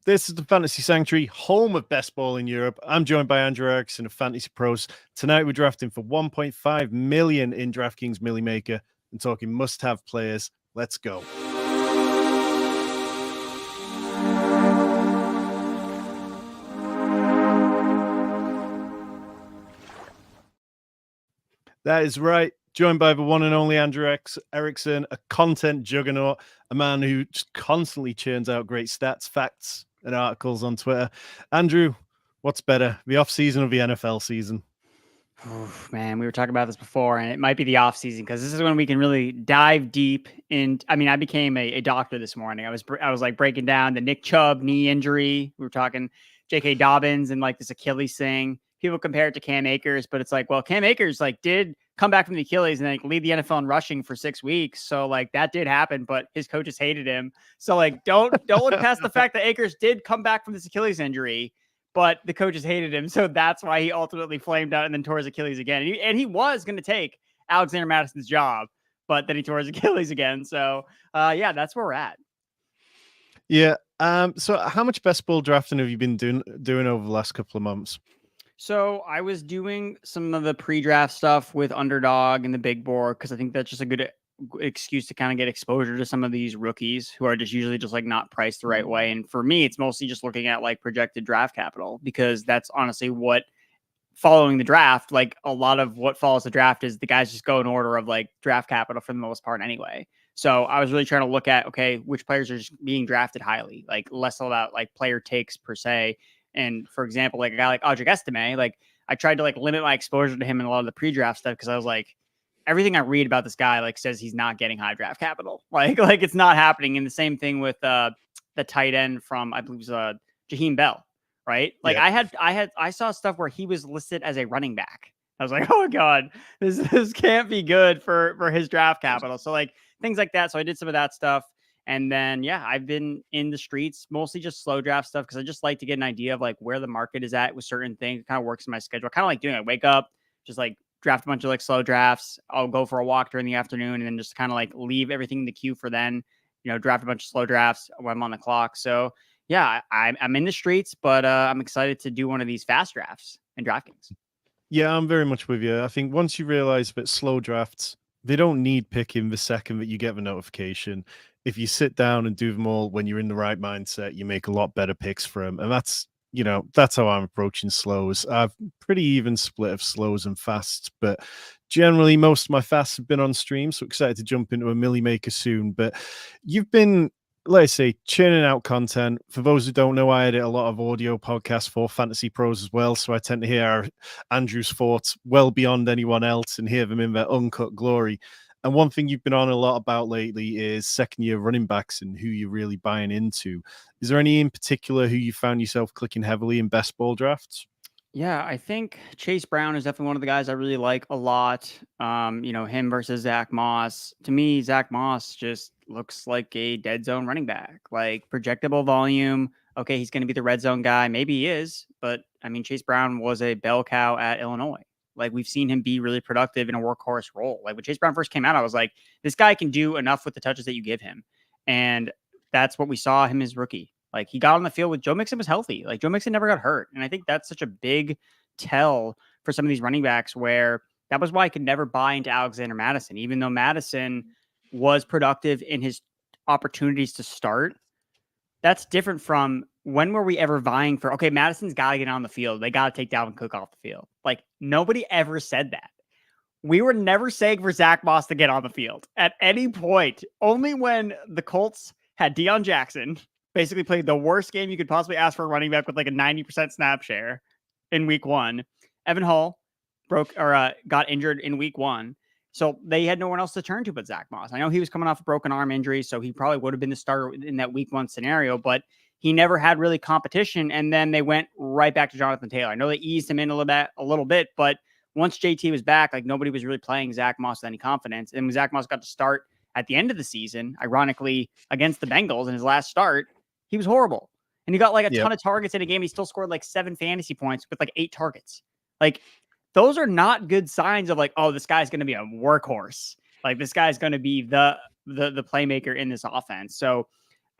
This is the Fantasy Sanctuary, home of best ball in Europe. I'm joined by Andrew Erickson of FantasyPros. Tonight we're drafting for 1.5 million in Draftkings Milly Maker and talking must-have players. Let's go. That is right. Joined by the one and only Andrew Erickson, a content juggernaut, a man who just constantly churns out great stats, facts, and articles on Twitter. Andrew, what's better, the off-season or the NFL season? Oh, man, we were talking about this before, and it might be the off season because this is when we can really dive deep in. I mean, I became a doctor this morning. I was like breaking down the Nick Chubb knee injury. We were talking J.K. Dobbins and like this Achilles thing. People compare it to Cam Akers, but it's like, well, Cam Akers like did come back from the Achilles and like lead the NFL in rushing for 6 weeks. So like that did happen, but his coaches hated him. So like don't look past the fact that Akers did come back from this Achilles injury, but the coaches hated him. So that's why he ultimately flamed out and then tore his Achilles again. And he was going to take Alexander Madison's job, but then he tore his Achilles again. So yeah, that's where we're at. Yeah. So how much best ball drafting have you been doing over the last couple of months? So I was doing some of the pre-draft stuff with Underdog and the big board because I think that's just a good excuse to kind of get exposure to some of these rookies who are just usually just like not priced the right way. And for me, it's mostly just looking at like projected draft capital because that's honestly what following the draft, like a lot of what follows the draft is the guys just go in order of like draft capital for the most part anyway. So I was really trying to look at, okay, which players are just being drafted highly, like less about like player takes per se. And for example, like a guy like Audric Estime, like I tried to like limit my exposure to him in a lot of the pre-draft stuff because I was like, everything I read about this guy like says he's not getting high draft capital. Like it's not happening. And the same thing with the tight end from I believe it was Jaheim Bell, right? Like yeah. I saw stuff where he was listed as a running back. I was like, oh my God, this can't be good for his draft capital. So like things like that. So I did some of that stuff. And then, yeah, I've been in the streets, mostly just slow draft stuff because I just like to get an idea of like where the market is at with certain things. It kind of works in my schedule. Kind of like doing I wake up, just like draft a bunch of like slow drafts. I'll go for a walk during the afternoon and then just kind of like leave everything in the queue for then, draft a bunch of slow drafts when I'm on the clock. So yeah, I'm in the streets, but I'm excited to do one of these fast drafts in DraftKings. Yeah, I'm very much with you. I think once you realize that slow drafts, they don't need picking the second that you get the notification. If you sit down and do them all when you're in the right mindset, you make a lot better picks for them. And that's how I'm approaching slows. I've pretty even split of slows and fasts, but generally most of my fasts have been on stream. So excited to jump into a Milly Maker soon. But you've been, let's say, churning out content. For those who don't know, I edit a lot of audio podcasts for FantasyPros as well. So I tend to hear Andrew's thoughts well beyond anyone else and hear them in their uncut glory. And one thing you've been on a lot about lately is second-year running backs and who you're really buying into. Is there any in particular who you found yourself clicking heavily in best ball drafts? Yeah, I think Chase Brown is definitely one of the guys I really like a lot. Him versus Zach Moss. To me, Zach Moss just looks like a dead zone running back, like projectable volume. Okay, he's going to be the red zone guy. Maybe he is, but I mean, Chase Brown was a bell cow at Illinois. Like we've seen him be really productive in a workhorse role. Like when Chase Brown first came out, I was like, this guy can do enough with the touches that you give him. And that's what we saw him as rookie. Like he got on the field with Joe Mixon was healthy. Like Joe Mixon never got hurt. And I think that's such a big tell for some of these running backs where that was why I could never buy into Alexander Madison, even though Madison was productive in his opportunities to start. That's different from when were we ever vying for, okay, Madison's got to get on the field. They got to take Dalvin Cook off the field. Like nobody ever said that. We were never saying for Zach Moss to get on the field at any point. Only when the Colts had Deion Jackson basically played the worst game you could possibly ask for a running back with like a 90% snap share in week one. Evan Hall got injured in week one. So they had no one else to turn to but Zach Moss. I know he was coming off a broken arm injury, so he probably would have been the starter in that week one scenario, but he never had really competition. And then they went right back to Jonathan Taylor. I know they eased him in a little bit, but once JT was back, like nobody was really playing Zach Moss with any confidence. And when Zach Moss got to start at the end of the season, ironically, against the Bengals in his last start, he was horrible. And he got like a ton of targets in a game. He still scored like 7 fantasy points with like 8 targets. Like those are not good signs of like, oh, this guy's going to be a workhorse. Like this guy's going to be the playmaker in this offense. So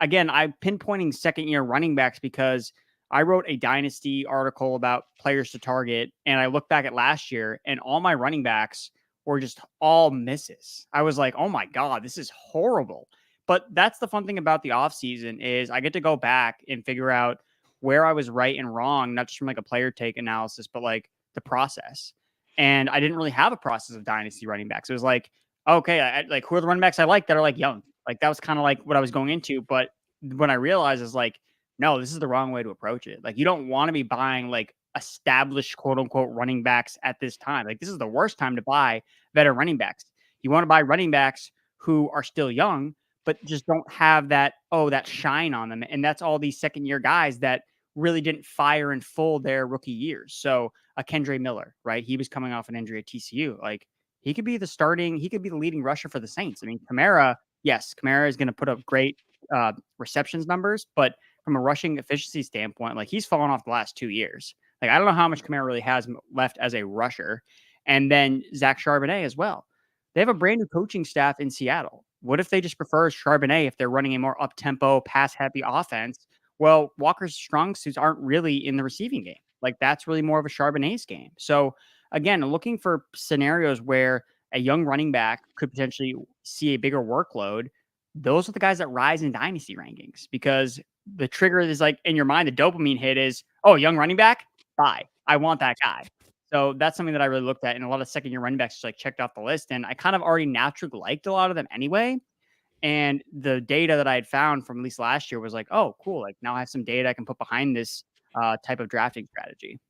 again, I'm pinpointing second-year running backs because I wrote a dynasty article about players to target, and I look back at last year, and all my running backs were just all misses. I was like, "Oh my god, this is horrible." But that's the fun thing about the offseason is I get to go back and figure out where I was right and wrong, not just from like a player take analysis, but like the process. And I didn't really have a process of dynasty running backs. It was like, okay, like who are the running backs I like that are like young? Like that was kind of like what I was going into. But when I realized is like, no, this is the wrong way to approach it. Like you don't want to be buying like established quote unquote running backs at this time. Like this is the worst time to buy veteran running backs. You want to buy running backs who are still young, but just don't have that, oh, that shine on them. And that's all these second year guys that really didn't fire in full their rookie years. So a Kendre Miller, right? He was coming off an injury at TCU. Like he could be he could be the leading rusher for the Saints. I mean, Kamara, yes, Kamara is going to put up great receptions numbers, but from a rushing efficiency standpoint, like he's fallen off the last 2 years. Like I don't know how much Kamara really has left as a rusher. And then Zach Charbonnet as well. They have a brand new coaching staff in Seattle. What if they just prefer Charbonnet if they're running a more up-tempo, pass-happy offense? Well, Walker's strong suits aren't really in the receiving game. Like that's really more of a Charbonnet's game. So again, looking for scenarios where a young running back could potentially see a bigger workload. Those are the guys that rise in dynasty rankings because the trigger is like in your mind, the dopamine hit is, oh, young running back, buy. I want that guy. So that's something that I really looked at. And a lot of second year running backs just like checked off the list. And I kind of already naturally liked a lot of them anyway. And the data that I had found from at least last year was like, oh, cool. Like now I have some data I can put behind this type of drafting strategy.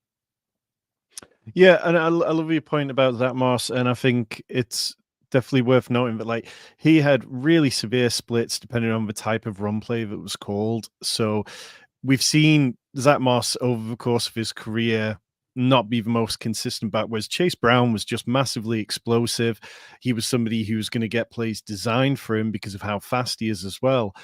Yeah, and I love your point about Zach Moss, and I think it's definitely worth noting that like he had really severe splits depending on the type of run play that was called. So we've seen Zach Moss over the course of his career not be the most consistent back, whereas Chase Brown was just massively explosive. He was somebody who was going to get plays designed for him because of how fast he is as well.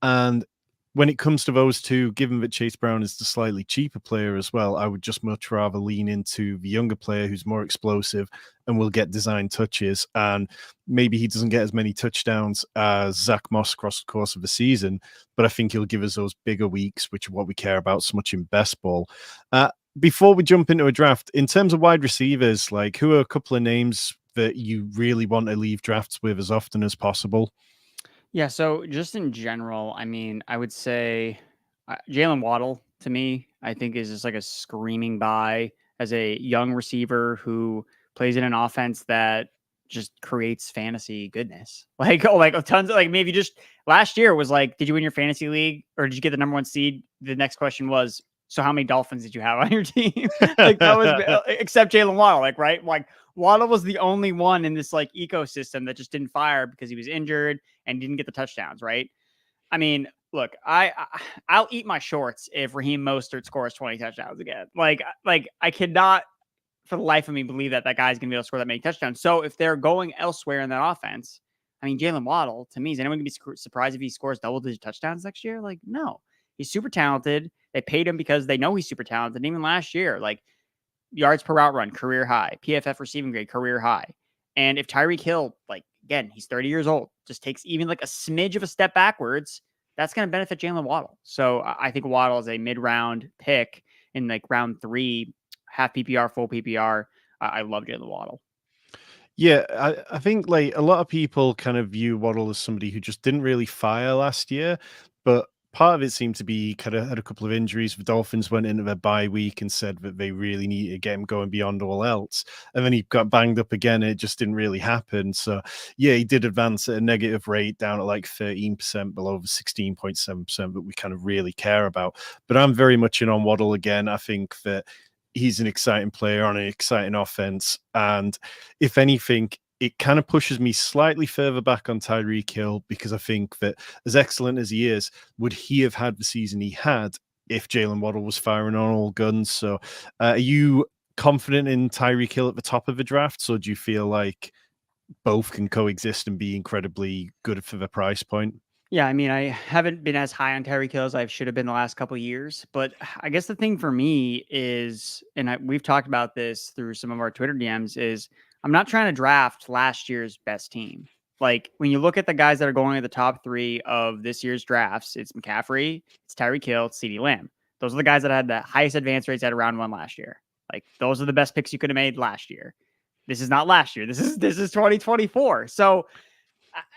And when it comes to those two, given that Chase Brown is the slightly cheaper player as well, I would just much rather lean into the younger player who's more explosive and will get design touches. And maybe he doesn't get as many touchdowns as Zach Moss across the course of the season, but I think he'll give us those bigger weeks, which are what we care about so much in best ball. Before we jump into a draft, in terms of wide receivers, like who are a couple of names that you really want to leave drafts with as often as possible? Yeah. So just in general, I mean, I would say Jalen Waddle to me, I think is just like a screaming buy as a young receiver who plays in an offense that just creates fantasy goodness. Like, oh, like tons of like maybe just last year was like, did you win your fantasy league or did you get the number one seed? The next question was, so how many Dolphins did you have on your team? Like that was except Jalen Waddle, like right, like Waddle was the only one in this like ecosystem that just didn't fire because he was injured and didn't get the touchdowns, right? I mean, look, I'll eat my shorts if Raheem Mostert scores 20 touchdowns again. Like I cannot for the life of me believe that that guy's going to be able to score that many touchdowns. So if they're going elsewhere in that offense, I mean, Jalen Waddle, to me, is anyone going to be surprised if he scores double-digit touchdowns next year? Like, no. He's super talented. They paid him because they know he's super talented. And even last year, like, yards per route run, career high. PFF receiving grade, career high. And if Tyreek Hill, like, again, he's 30 years old, just takes even like a smidge of a step backwards, that's going to benefit Jalen Waddle. So I think Waddle is a mid-round pick in like round 3, half PPR, full PPR. I love Jalen Waddle. Yeah, I think like a lot of people kind of view Waddle as somebody who just didn't really fire last year, but part of it seemed to be kind of had a couple of injuries. The Dolphins went into their bye week and said that they really needed to get him going beyond all else. And then he got banged up again. It just didn't really happen. So yeah, he did advance at a negative rate down at like 13% below the 16.7% that we kind of really care about. But I'm very much in on Waddle again. I think that he's an exciting player on an exciting offense. And if anything, it kind of pushes me slightly further back on Tyreek Hill because I think that as excellent as he is, would he have had the season he had if Jalen Waddle was firing on all guns? So are you confident in Tyreek Hill at the top of the draft? So do you feel like both can coexist and be incredibly good for the price point? Yeah, I mean, I haven't been as high on Tyreek Hill as I should have been the last couple of years, but I guess the thing for me is, and we've talked about this through some of our Twitter DMs, is I'm not trying to draft last year's best team. Like when you look at the guys that are going at the top 3 of this year's drafts, it's McCaffrey, it's Tyreek Hill, it's CeeDee Lamb. Those are the guys that had the highest advance rates at round 1 last year. Like those are the best picks you could have made last year. This is not last year. This is 2024. So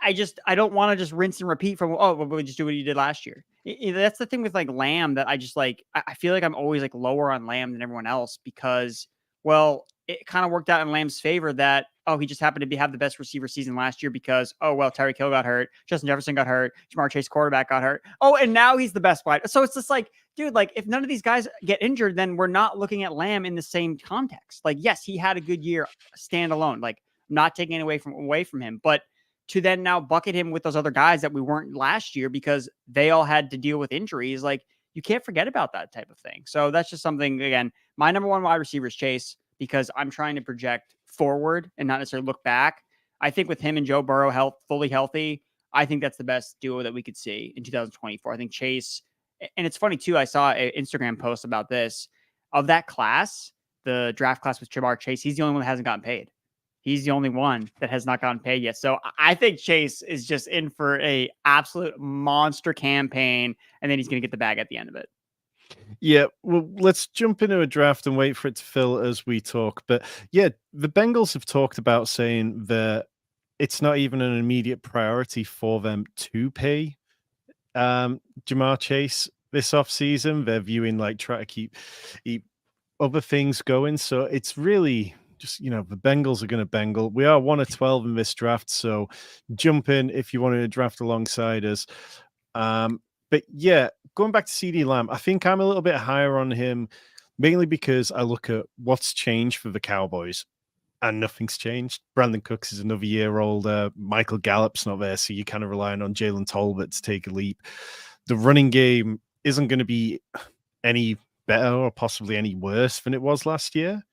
I don't want to just rinse and repeat from, oh, well, we just do what you did last year. That's the thing with like Lamb that I just like, I feel like I'm always like lower on Lamb than everyone else because, well, it kind of worked out in Lamb's favor that, oh, he just happened to have the best receiver season last year because, oh, well, Tyreek Hill got hurt. Justin Jefferson got hurt. Jamar Chase quarterback got hurt. Oh, and now he's the best wide. So it's just like, dude, like if none of these guys get injured, then we're not looking at Lamb in the same context. Like, yes, he had a good year standalone, like not taking it away from him, but to then now bucket him with those other guys that we weren't last year because they all had to deal with injuries. Like you can't forget about that type of thing. So that's just something, again, my number 1 wide receiver is Chase because I'm trying to project forward and not necessarily look back. I think with him and Joe Burrow fully healthy, I think that's the best duo that we could see in 2024. I think Chase, and it's funny too, I saw an Instagram post about this, of that class, the draft class with Jamar Chase, he's the only one that hasn't gotten paid. He's the only one that has not gotten paid yet. So I think Chase is just in for a absolute monster campaign, and then he's going to get the bag at the end of it. Yeah, well, let's jump into a draft and wait for it to fill as we talk. But yeah, the Bengals have talked about saying that it's not even an immediate priority for them to pay Jamar Chase this offseason. They're viewing like try to keep other things going. So it's really just, the Bengals are going to Bengal. We are 1 of 12 in this draft. So jump in if you want to draft alongside us. But yeah, going back to CeeDee Lamb, I think I'm a little bit higher on him, mainly because I look at what's changed for the Cowboys. And nothing's changed. Brandon Cooks is another year older. Michael Gallup's not there, so you're kind of relying on Jalen Tolbert to take a leap. The running game isn't going to be any better or possibly any worse than it was last year.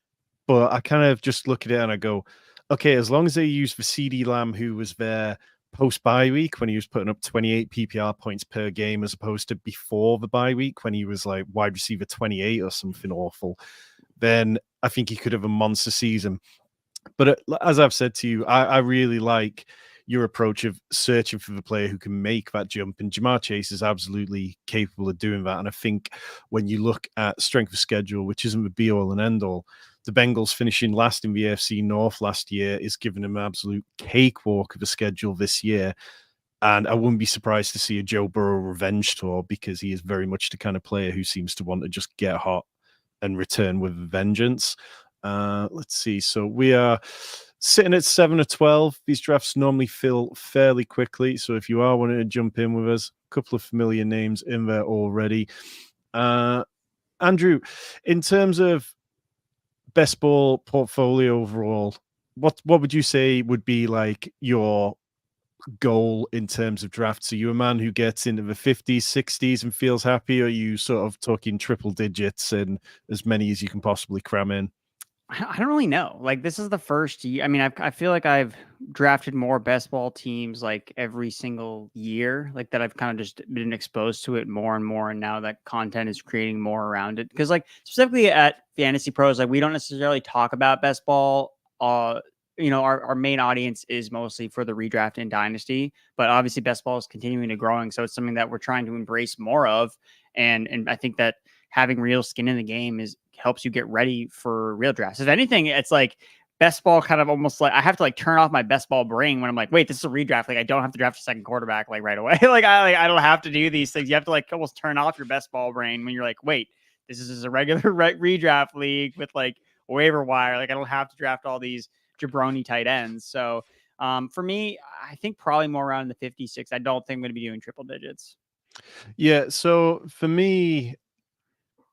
But I kind of just look at it and I go, okay, as long as they use the CeeDee Lamb who was there post-bye week when he was putting up 28 PPR points per game as opposed to before the bye week when he was like wide receiver 28 or something awful, then I think he could have a monster season. But as I've said to you, I really like your approach of searching for the player who can make that jump. And Jamar Chase is absolutely capable of doing that. And I think when you look at strength of schedule, which isn't the be-all and end-all, the Bengals finishing last in the AFC North last year is giving them an absolute cakewalk of a schedule this year. And I wouldn't be surprised to see a Joe Burrow revenge tour because he is very much the kind of player who seems to want to just get hot and return with vengeance. Let's see. So we are sitting at 7 of 12. These drafts normally fill fairly quickly. So if you are wanting to jump in with us, a couple of familiar names in there already. Andrew, in terms of best ball portfolio overall, what would you say would be like your goal in terms of drafts? Are you a man who gets into the 50s, 60s and feels happy? Or are you sort of talking triple digits and as many as you can possibly cram in? I don't really know. Like this is the first year. I mean, I feel like I've drafted more best ball teams like every single year, like that I've kind of just been exposed to it more and more. And now that content is creating more around it. Because like specifically at Fantasy Pros, like we don't necessarily talk about best ball. Our main audience is mostly for the redraft and dynasty, but obviously best ball is continuing to growing. So it's something that we're trying to embrace more of. And I think that having real skin in the game helps you get ready for real drafts. If anything, it's like best ball kind of almost like I have to like turn off my best ball brain when I'm like, wait, this is a redraft. Like I don't have to draft a second quarterback like right away. I don't have to do these things. You have to like almost turn off your best ball brain when you're like, wait, this is a regular redraft league with like waiver wire. Like I don't have to draft all these jabroni tight ends. So for me, I think probably more around the 56. I don't think I'm going to be doing triple digits. Yeah. So for me,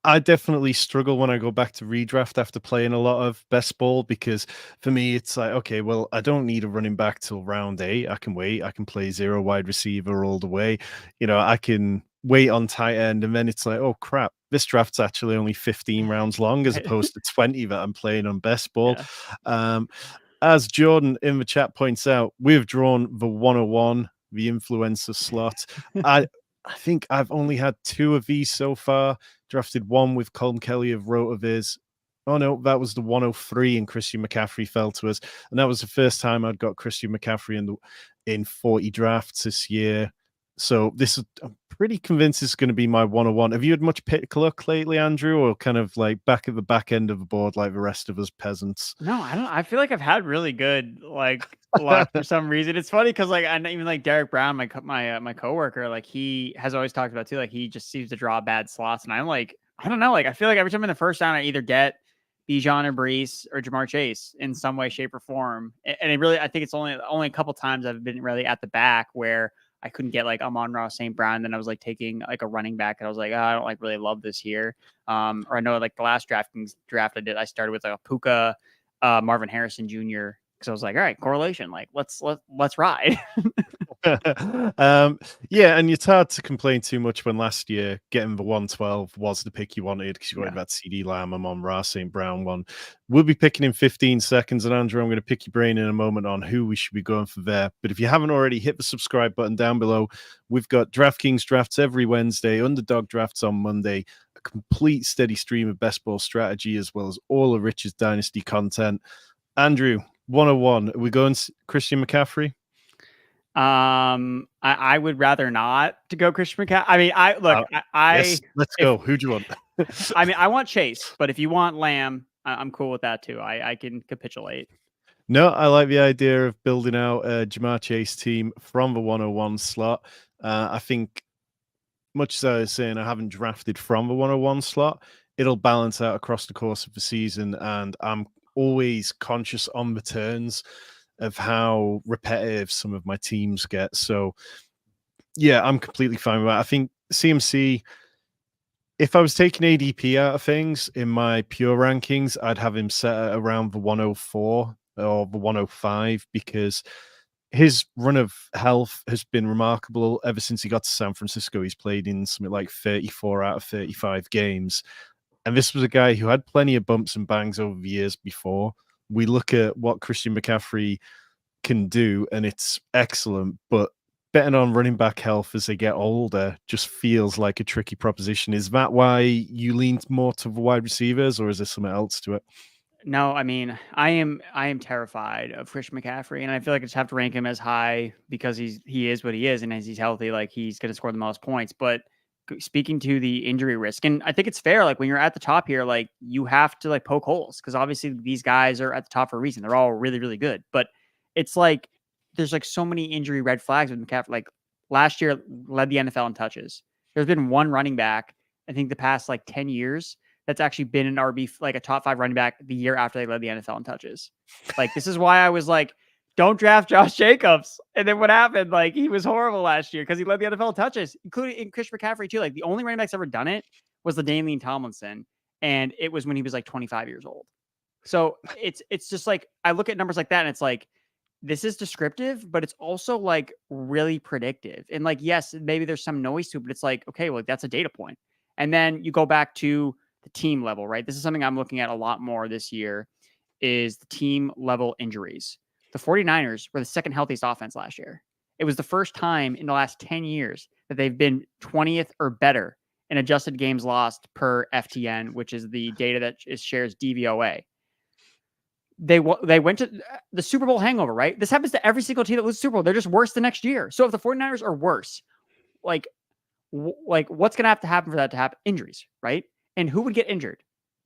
I definitely struggle when I go back to redraft after playing a lot of best ball because for me, it's like, okay, well, I don't need a running back till round 8. I can wait. I can play 0 wide receiver all the way. I can wait on tight end. And then it's like, oh, crap, this draft's actually only 15 rounds long as opposed to 20 that I'm playing on best ball. Yeah. As Jordan in the chat points out, we've drawn the 101, the influencer slot. I think I've only had 2 of these so far. Drafted one with Colm Kelly of Rotoviz, Oh no, that was the 103, and Christian McCaffrey fell to us, and that was the first time I'd got Christian McCaffrey in 40 drafts this year. So I'm pretty convinced this is going to be my 101. Have you had much pick luck lately, Andrew, or kind of like back at the back end of the board like the rest of us peasants? No, I don't. I feel like I've had really good like luck for some reason. It's funny because like I even like Derek Brown, my coworker, like he has always talked about too. Like he just seems to draw bad slots, and I'm like, I don't know. Like I feel like every time in the first round, I either get Bijan or Brees or Jamar Chase in some way, shape, or form. And it really, I think it's only a couple times I've been really at the back where I couldn't get like Amon-Ra St. Brown. And then I was like taking like a running back, and I was like, oh, I don't like really love this here. Or I know like the last Draftkings draft I did, I started with like a Puka, Marvin Harrison Jr. Because I was like, all right, correlation, like let's ride. Yeah, and it's hard to complain too much when last year getting the 112 was the pick you wanted because you got that CD Lamb, Amon-Ra St. Brown one. We'll be picking in 15 seconds, and Andrew, I'm going to pick your brain in a moment on who we should be going for there. But if you haven't already, hit the subscribe button down below. We've got DraftKings drafts every Wednesday, underdog drafts on Monday, a complete steady stream of best ball strategy, as well as all of Rich's Dynasty content. Andrew, 101, are we going Christian McCaffrey? I would rather not to go Christian McCaffrey. I mean, Yes, let's go. Who do you want? I mean, I want Chase, but if you want Lamb, I'm cool with that too. I can capitulate. No, I like the idea of building out a Jamar Chase team from the 101 slot. I think, much as I was saying, I haven't drafted from the 101 slot. It'll balance out across the course of the season, and I'm always conscious on the turns of how repetitive some of my teams get. So, yeah, I'm completely fine with that. I think CMC, if I was taking ADP out of things in my pure rankings, I'd have him set at around the 104 or the 105 because his run of health has been remarkable ever since he got to San Francisco. He's played in something like 34 out of 35 games. And this was a guy who had plenty of bumps and bangs over the years before. We look at what Christian McCaffrey can do, and it's excellent. But betting on running back health as they get older just feels like a tricky proposition. Is that why you leaned more to the wide receivers, or is there something else to it? No, I mean, I am terrified of Christian McCaffrey, and I feel like I just have to rank him as high because he is what he is, and as he's healthy, like he's going to score the most points. But speaking to the injury risk, and I think it's fair, like when you're at the top here, like you have to like poke holes because obviously these guys are at the top for a reason. They're all really, really good, but it's like there's like so many injury red flags with McCaffrey. Like last year, led the NFL in touches. There's been one running back, I think, the past like 10 years that's actually been an RB, like a top 5 running back the year after they led the NFL in touches. Like, this is why I was like, don't draft Josh Jacobs. And then what happened? Like, he was horrible last year because he led the NFL in touches, including in Chris McCaffrey too. Like, the only running back's ever done it was the Damian Tomlinson. And it was when he was like 25 years old. So it's just like, I look at numbers like that and it's like, this is descriptive, but it's also like really predictive. And like, yes, maybe there's some noise to it, but it's like, okay, well, that's a data point. And then you go back to the team level, right? This is something I'm looking at a lot more this year is the team level injuries. The 49ers were the second healthiest offense last year. It was the first time in the last 10 years that they've been 20th or better in adjusted games lost per FTN, which is the data that shares DVOA. They went to the Super Bowl hangover, right? This happens to every single team that loses Super Bowl. They're just worse the next year. So if the 49ers are worse, like what's going to have to happen for that to happen? Injuries, right? And who would get injured?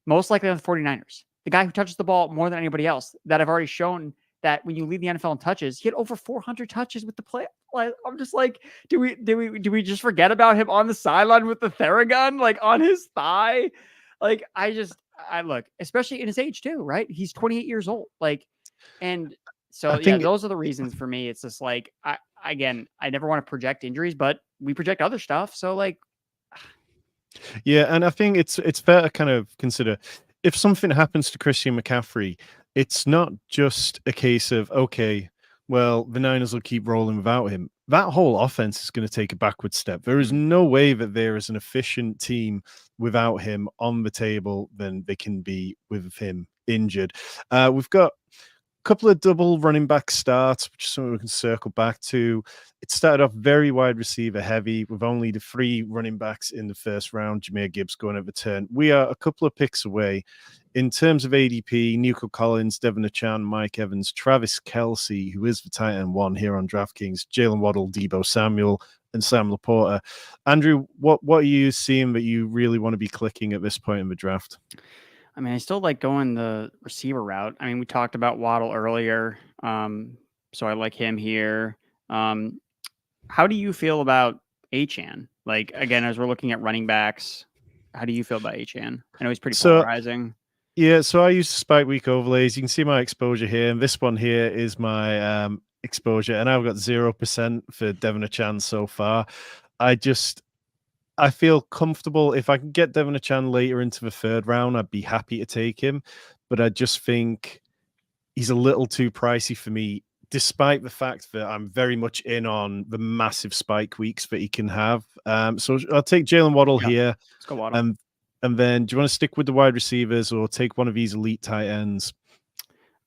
Most likely the 49ers. The guy who touches the ball more than anybody else that I've already shown that when you lead the NFL in touches, he had over 400 touches with the play. Like, I'm just like, do we just forget about him on the sideline with the Theragun, like on his thigh? Like, I look, especially in his age too, right? He's 28 years old. Like, and so yeah, those are the reasons for me. It's just like, I never want to project injuries, but we project other stuff. So like, yeah, and I think it's fair to kind of consider if something happens to Christian McCaffrey, it's not just a case of, okay, well, the Niners will keep rolling without him. That whole offense is going to take a backward step. There is no way that there is an efficient team without him on the table than they can be with him injured. We've got couple of double running back starts, which is something we can circle back to. It started off very wide receiver heavy with only the 3 running backs in the first round. Jameer Gibbs going over turn. We are a couple of picks away. In terms of ADP, Nico Collins, Devin Achan, Mike Evans, Travis Kelce, who is the tight end 1 here on DraftKings, Jalen Waddle, Debo Samuel, and Sam Laporta. Andrew, what are you seeing that you really want to be clicking at this point in the draft? I mean, I still like going the receiver route. I mean, we talked about Waddle earlier, so I like him here. How do you feel about Achan? Like, again, as we're looking at running backs, how do you feel about Achan? I know he's pretty polarizing. Yeah, so I use Spike Week overlays. You can see my exposure here, and this one here is my exposure, and I've got 0% for Devin Achan so far. I feel comfortable. If I can get Devin Achan later into the 3rd round, I'd be happy to take him, but I just think he's a little too pricey for me, despite the fact that I'm very much in on the massive spike weeks that he can have. So I'll take Jalen Waddle here. Let's go Waddle. And then do you want to stick with the wide receivers or take one of these elite tight ends?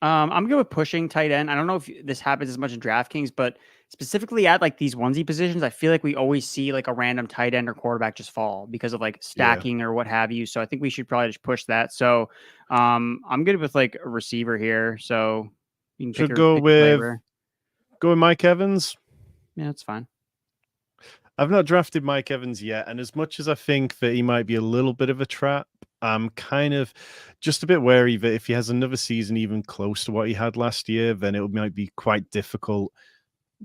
I'm good with pushing tight end. I don't know if this happens as much in DraftKings, but specifically at like these onesie positions, I feel like we always see like a random tight end or quarterback just fall because of like stacking or what have you. So I think we should probably just push that. So I'm good with like a receiver here. So you can go with Mike Evans. Yeah, that's fine. I've not drafted Mike Evans yet, and as much as I think that he might be a little bit of a trap, I'm kind of just a bit wary that if he has another season even close to what he had last year, then it might be quite difficult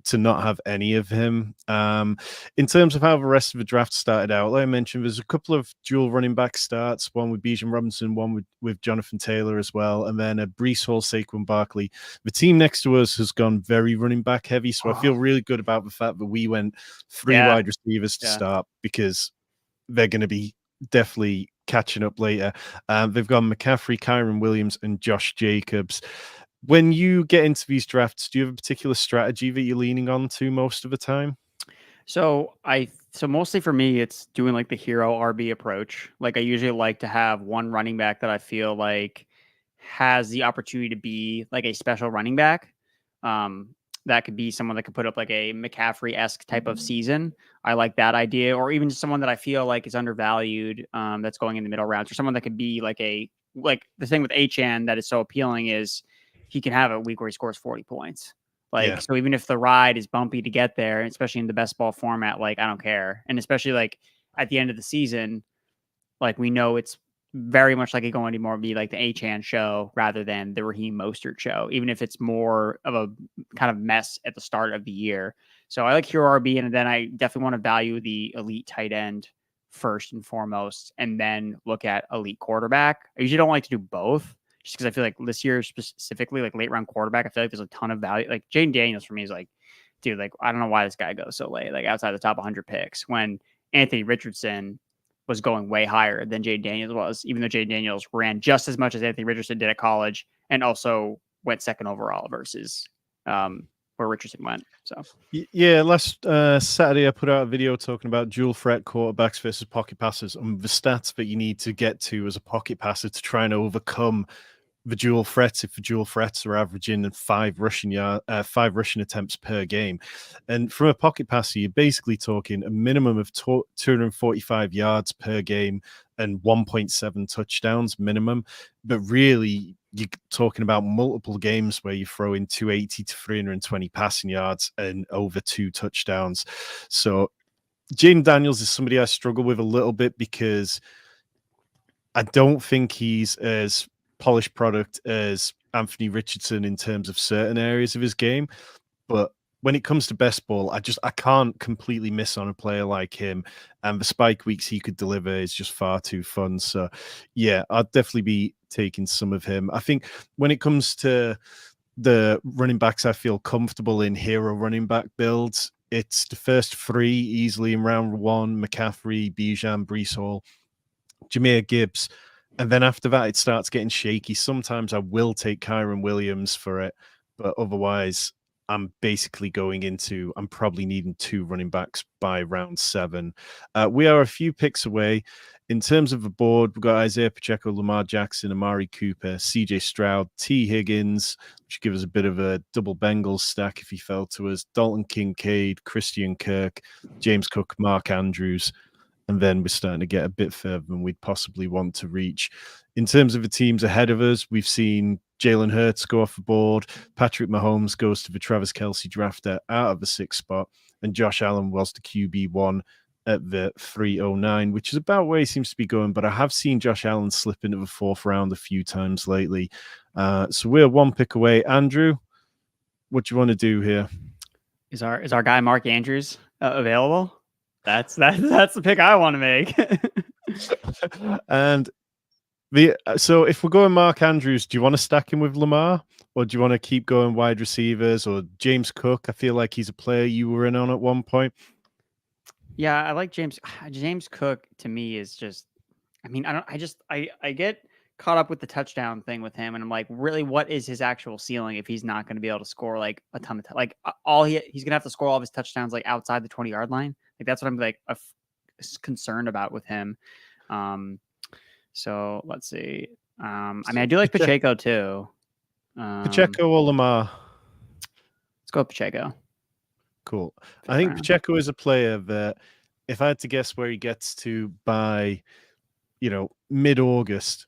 to not have any of him. In terms of how the rest of the draft started out, like I mentioned, there's a couple of dual running back starts, one with Bijan Robinson, one with Jonathan Taylor as well, and then a Breece Hall, Saquon Barkley. The team next to us has gone very running back heavy, so I feel really good about the fact that we went 3 wide receivers to start, because they're going to be definitely catching up later. They've gone McCaffrey, Kyron Williams, and Josh Jacobs. When you get into these drafts, do you have a particular strategy that you're leaning on to most of the time? So mostly for me, it's doing like the hero RB approach. Like I usually like to have one running back that I feel like has the opportunity to be like a special running back. That could be someone that could put up like a McCaffrey-esque type of season. I like that idea, or even just someone that I feel like is undervalued, that's going in the middle rounds, or someone that could be like the thing with HN that is so appealing is he can have a week where he scores 40 points. So even if the ride is bumpy to get there, especially in the best ball format, like I don't care. And especially like at the end of the season, like we know it's very much like it's going to more be like the Achan show rather than the Raheem Mostert show, even if it's more of a kind of mess at the start of the year. So I like hero RB, and then I definitely want to value the elite tight end first and foremost, and then look at elite quarterback. I usually don't like to do both, just because I feel like this year specifically, like late round quarterback, I feel like there's a ton of value. Like Jaden Daniels for me is like, dude, like I don't know why this guy goes so late, like outside the top 100 picks, when Anthony Richardson was going way higher than Jaden Daniels was, even though Jaden Daniels ran just as much as Anthony Richardson did at college, and also went 2nd overall versus where Richardson went. So yeah, last Saturday I put out a video talking about dual threat quarterbacks versus pocket passers and the stats that you need to get to as a pocket passer to try and overcome the dual threats, if the dual threats are averaging 5 rushing attempts per game. And from a pocket passer, you're basically talking a minimum of 245 yards per game and 1.7 touchdowns minimum. But really, you're talking about multiple games where you throw in 280 to 320 passing yards and over 2 touchdowns. So Jaden Daniels is somebody I struggle with a little bit, because I don't think he's as polished product as Anthony Richardson in terms of certain areas of his game, but when it comes to best ball, I can't completely miss on a player like him, and the spike weeks he could deliver is just far too fun. So yeah, I'd definitely be taking some of him. I think when it comes to the running backs I feel comfortable in hero running back builds, it's the first 3 easily in round 1: McCaffrey, Bijan, Breece Hall, Jameer Gibbs. And then after that, it starts getting shaky. Sometimes I will take Kyron Williams for it, but otherwise, I'm basically I'm probably needing 2 running backs by round 7. We are a few picks away. In terms of the board, we've got Isaiah Pacheco, Lamar Jackson, Amari Cooper, CJ Stroud, T. Higgins, which gives us a bit of a double Bengals stack if he fell to us, Dalton Kincaid, Christian Kirk, James Cook, Mark Andrews, and then we're starting to get a bit further than we'd possibly want to reach. In terms of the teams ahead of us, we've seen Jalen Hurts go off the board, Patrick Mahomes goes to the Travis Kelce drafter out of the 6th spot, and Josh Allen was the QB1 at the 309, which is about where he seems to be going. But I have seen Josh Allen slip into the 4th round a few times lately. So we're 1 pick away. Andrew, what do you want to do here? Is our guy Mark Andrews available? That's the pick I want to make. And so if we're going Mark Andrews, do you want to stack him with Lamar, or do you want to keep going wide receivers or James Cook? I feel like he's a player you were in on at one point. Yeah, I like James Cook. To me is just, I mean, I get caught up with the touchdown thing with him, and I'm like, really, what is his actual ceiling if he's not going to be able to score like a ton of like he's gonna have to score all of his touchdowns like outside the 20-yard line? Like that's what I'm like concerned about with him. So let's see. I mean, I do like Pacheco too. Pacheco or Lamar? Let's go with Pacheco. Cool. I think Pacheco is a player that if I had to guess where he gets to by, mid-August,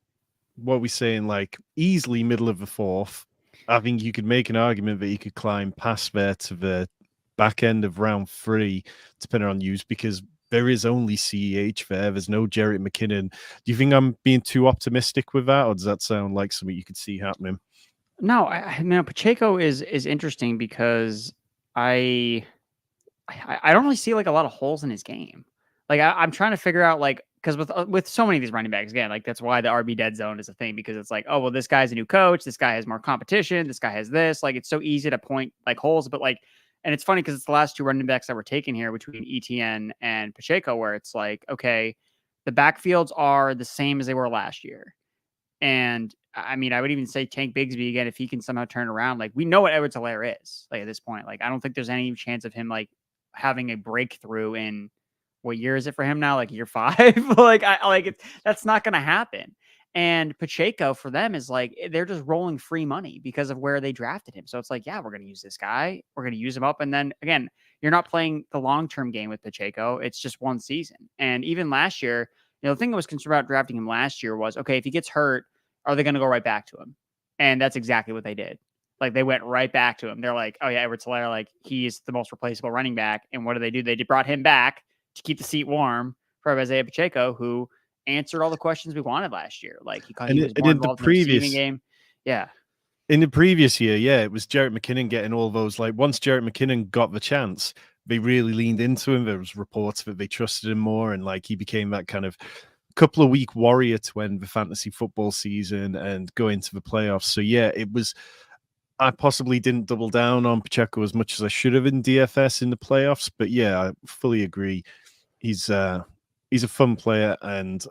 what are we saying, like easily middle of the 4th, I think you could make an argument that he could climb past there to the back end of round 3, depending on use, because there is only CEH there. There's no Jerick McKinnon. Do you think I'm being too optimistic with that, or does that sound like something you could see happening? No, I mean, Pacheco is interesting because I don't really see like a lot of holes in his game. Like I'm trying to figure out like, because with so many of these running backs, again, like that's why the RB dead zone is a thing, because it's like, oh well, this guy's a new coach, this guy has more competition, this guy has this. Like it's so easy to point like holes, but like, and it's funny because it's the last 2 running backs that were taken here between ETN and Pacheco, where it's like, okay, the backfields are the same as they were last year. And I mean, I would even say Tank Bigsby again, if he can somehow turn around. Like we know what Edwards-Helaire is. Like at this point, like I don't think there's any chance of him like having a breakthrough in what year is it for him now? Like year 5? That's not going to happen. And Pacheco for them is like they're just rolling free money because of where they drafted him. So it's like, yeah, we're going to use this guy. We're going to use him up. And then again, you're not playing the long-term game with Pacheco. It's just 1 season. And even last year, the thing I was concerned about drafting him last year was, okay, if he gets hurt, are they going to go right back to him? And that's exactly what they did. Like they went right back to him. They're like, oh yeah, Edwards-Helaire, like he's the most replaceable running back. And what do? They brought him back to keep the seat warm for Isaiah Pacheco, who answered all the questions we wanted last year. Like he was more involved in the receiving game. Yeah. In the previous year, yeah, it was Jerick McKinnon getting all those. Like once Jerick McKinnon got the chance, they really leaned into him. There was reports that they trusted him more, and like he became that kind of couple of week warrior to end the fantasy football season and go into the playoffs. So yeah, it was. I possibly didn't double down on Pacheco as much as I should have in DFS in the playoffs, but yeah, I fully agree. He's a fun player, and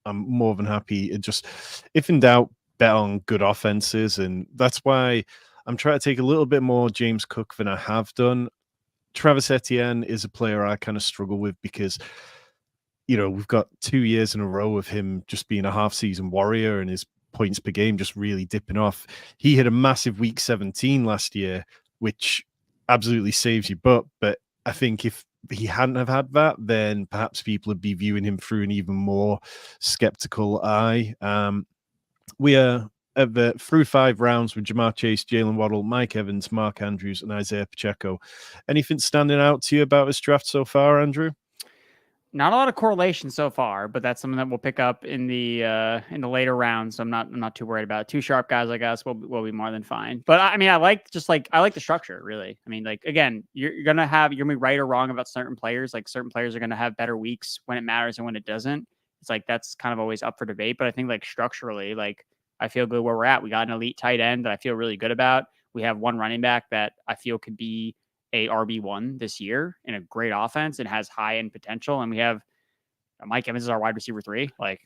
I'm more than happy. It just, if in doubt, bet on good offenses, and that's why I'm trying to take a little bit more James Cook than I have done. Travis Etienne is a player I kind of struggle with because, we've got 2 years in a row of him just being a half-season warrior and his points per game just really dipping off. He hit a massive week 17 last year, which absolutely saves you. But I think if he hadn't have had that, then perhaps people would be viewing him through an even more skeptical eye. We are through 5 rounds with Jamar Chase, Jalen Waddle, Mike Evans, Mark Andrews, and Isaiah Pacheco. Anything standing out to you about this draft so far, Andrew? Not a lot of correlation so far, but that's something that we'll pick up in the later rounds. So I'm not too worried about it. 2 sharp guys like us will be more than fine. But I mean, I like the structure really. I mean, like again, you're gonna be right or wrong about certain players. Like certain players are gonna have better weeks when it matters and when it doesn't. It's like that's kind of always up for debate. But I think like structurally, like I feel good where we're at. We got an elite tight end that I feel really good about. We have 1 running back that I feel could be a RB1 this year in a great offense and has high end potential. And we have Mike Evans is our wide receiver 3. Like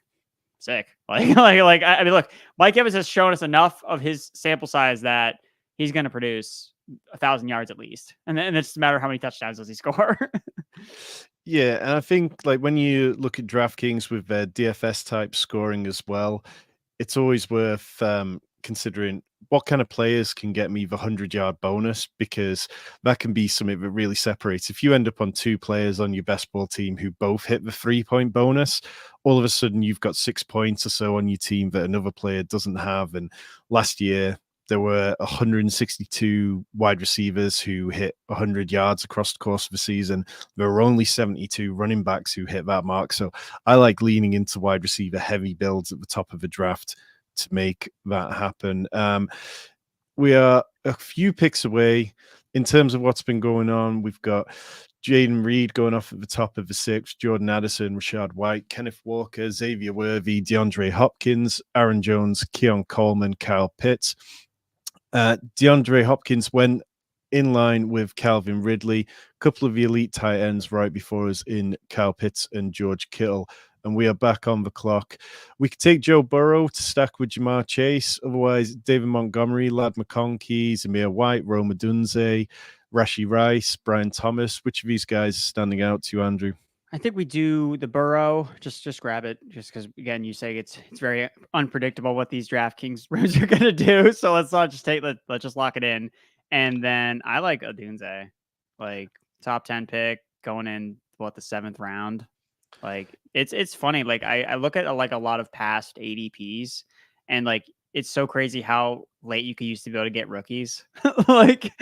sick. I mean, look, Mike Evans has shown us enough of his sample size that he's going to produce 1,000 yards at least. And then it's a matter of how many touchdowns does he score. Yeah, and I think like when you look at DraftKings with their DFS type scoring as well, it's always worth considering what kind of players can get me the 100-yard bonus, because that can be something that really separates. If you end up on 2 players on your best ball team who both hit the 3-point bonus, all of a sudden you've got 6 points or so on your team that another player doesn't have. And last year, there were 162 wide receivers who hit 100 yards across the course of the season. There were only 72 running backs who hit that mark. So I like leaning into wide receiver heavy builds at the top of the draft to make that happen. We are a few picks away in terms of what's been going on. We've got Jaden Reed going off at the top of the 6th, Jordan Addison, Rashad White, Kenneth Walker, Xavier Worthy, DeAndre Hopkins, Aaron Jones, Keon Coleman, Kyle Pitts. DeAndre Hopkins went in line with Calvin Ridley, a couple of the elite tight ends right before us in Kyle Pitts and George Kittle, and we are back on the clock. We could take Joe Burrow to stack with Jamar Chase. Otherwise, David Montgomery, Lad McConkey, Zamir White, Rome Odunze, Rashee Rice, Brian Thomas. Which of these guys is standing out to you, Andrew? I think we do the Burrow. Just grab it, just because again, you say it's very unpredictable what these DraftKings rooms are gonna do. So let's not just let's just lock it in. And then I like Odunze, like top 10 pick going in the 7th round. Like it's funny. Like I look at like a lot of past ADPs, and like it's so crazy how late you could used to be able to get rookies. like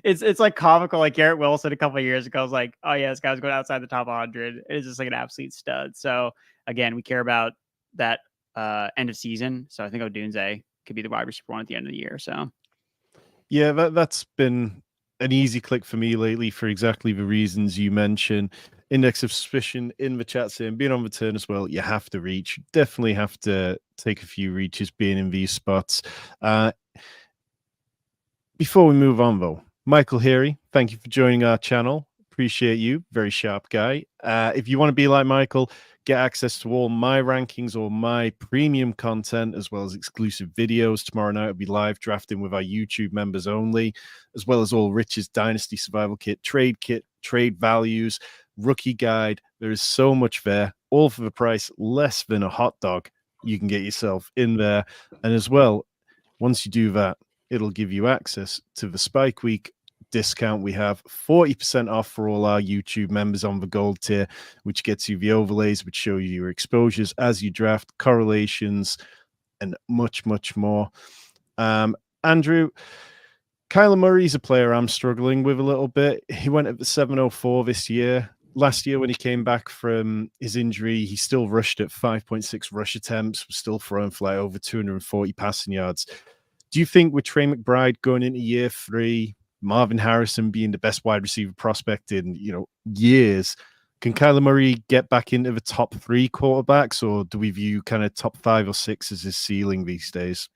it's like comical. Like Garrett Wilson a couple of years ago was like, oh yeah, this guy's going outside the top 100. It's just like an absolute stud. So again, we care about that end of season. So I think Odunze could be the wide receiver 1 at the end of the year. So yeah, that's been an easy click for me lately for exactly the reasons you mentioned. Index of suspicion in the chat saying being on the turn as well, you have to reach. Definitely have to take a few reaches being in these spots. Before we move on, though, Michael Heary, thank you for joining our channel. Appreciate you. Very sharp guy. If you want to be like Michael, get access to all my rankings or my premium content, as well as exclusive videos. Tomorrow night I'll be live drafting with our YouTube members only, as well as all Rich's Dynasty Survival Kit, trade values, rookie guide. There is so much there, all for the price less than a hot dog. You can get yourself in there. And as well, once you do that, it'll give you access to the Spike Week discount. We have 40% off for all our YouTube members on the gold tier, which gets you the overlays, which show you your exposures as you draft, correlations, and much, much more. Andrew, Kyler Murray's a player I'm struggling with a little bit. He went at the 704 this year. Last year, when he came back from his injury, he still rushed at 5.6 rush attempts, was still throwing for like over 240 passing yards. Do you think with Trey McBride going into year 3, Marvin Harrison being the best wide receiver prospect in years, can Kyler Murray get back into the top 3 quarterbacks, or do we view kind of top 5 or 6 as his ceiling these days?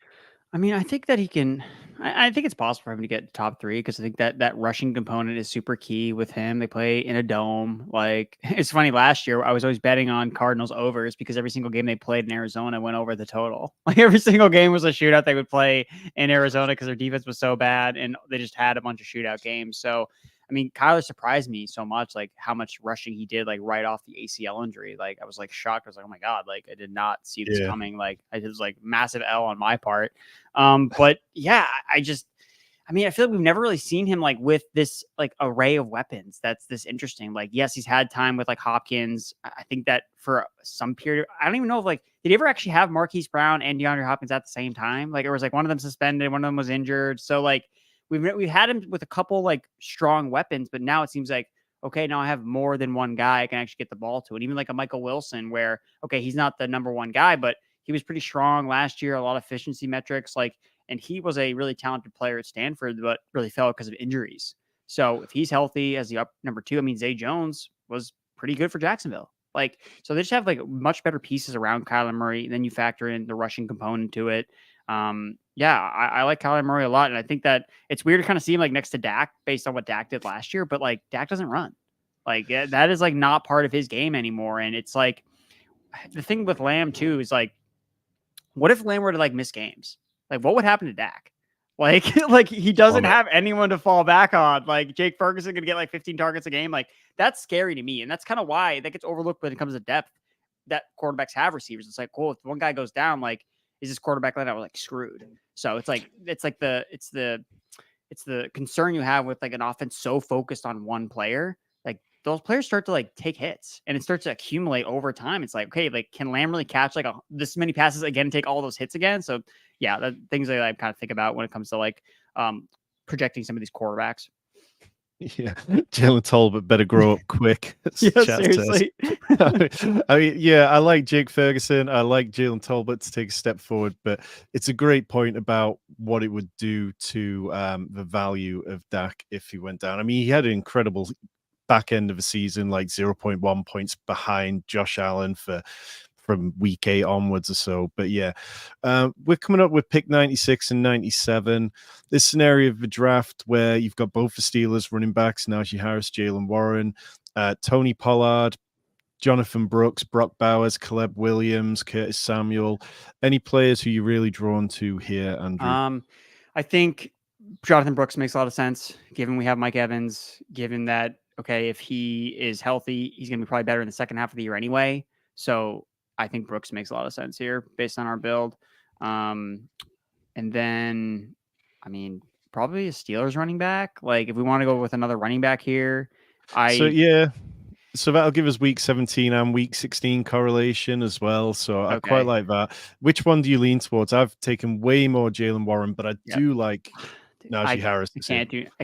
I mean, I think that he can. I think it's possible for him to get top 3 because I think that rushing component is super key with him. They play in a dome. Like it's funny. Last year, I was always betting on Cardinals overs because every single game they played in Arizona went over the total. Like every single game was a shootout they would play in Arizona because their defense was so bad and they just had a bunch of shootout games. So I mean, Kyler surprised me so much, like how much rushing he did, like right off the ACL injury. Like I was like shocked. I was like, oh my God, like I did not see this coming. Like it was like massive L on my part. But yeah, I mean, I feel like we've never really seen him like with this like array of weapons. That's this interesting. Like, yes, he's had time with like Hopkins. I think that for some period, I don't even know if like, did he ever actually have Marquise Brown and DeAndre Hopkins at the same time? Like, it was like one of them suspended, one of them was injured. So like, we've had him with a couple like strong weapons, but now it seems like, okay, now I have more than one guy I can actually get the ball to. And even like a Michael Wilson where, okay, he's not the number 1 guy, but he was pretty strong last year, a lot of efficiency metrics, like, and he was a really talented player at Stanford, but really fell because of injuries. So if he's healthy as the number 2, I mean, Zay Jones was pretty good for Jacksonville. Like, so they just have like much better pieces around Kyler Murray. Then you factor in the rushing component to it. Yeah, I like Kyler Murray a lot. And I think that it's weird to kind of see him like next to Dak based on what Dak did last year, but like Dak doesn't run. Like that is like not part of his game anymore. And it's like the thing with Lamb too is like, what if Lamb were to like miss games? Like what would happen to Dak? Like he doesn't Plummet. have anyone to fall back on. Like Jake Ferguson gonna get like 15 targets a game. Like that's scary to me, and that's kind of why that gets overlooked when it comes to depth. That quarterbacks have receivers. It's like, cool, if one guy goes down, like is this quarterback line out like screwed? So it's like it's the concern you have with like an offense so focused on one player. Like those players start to like take hits and it starts to accumulate over time. It's like, okay, like can Lamb really catch like this many passes again and take all those hits again? So yeah, the things that I kind of think about when it comes to like projecting some of these quarterbacks. Yeah, Jalen Tolbert better grow up quick. Yeah, Chat says. seriously. I mean, yeah, I like Jake Ferguson. I like Jalen Tolbert to take a step forward, but it's a great point about what it would do to the value of Dak if he went down. I mean, he had an incredible back end of the season, like 0.1 points behind Josh Allen from week 8 onwards or so. But yeah, we're coming up with pick 96 and 97. This scenario of the draft where you've got both the Steelers running backs, Najee Harris, Jalen Warren, Tony Pollard, Jonathan Brooks, Brock Bowers, Caleb Williams, Curtis Samuel. Any players who you're really drawn to here, Andrew? I think Jonathan Brooks makes a lot of sense, given we have Mike Evans, given that, okay, if he is healthy, he's going to be probably better in the second half of the year anyway. So I think Brooks makes a lot of sense here based on our build. And then, I mean, probably a Steelers running back. Like if we want to go with another running back here, So that'll give us week 17 and week 16 correlation as well. So I quite like that. Which one do you lean towards? I've taken way more Jalen Warren, but I do like Najee Harris. I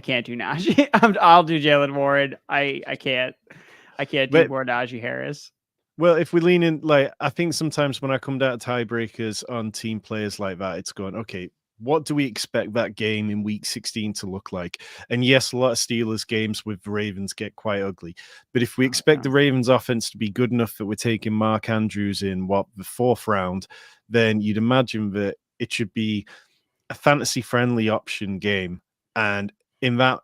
can't do Najee. I'll do Jalen Warren. I can't do more Najee Harris. Well, if we lean in, like I think sometimes when I come down to tiebreakers on team players like that, it's going, okay, what do we expect that game in week 16 to look like? And yes, a lot of Steelers games with the Ravens get quite ugly. But if we expect the Ravens offense to be good enough that we're taking Mark Andrews in the 4th round, then you'd imagine that it should be a fantasy friendly option game. And in that,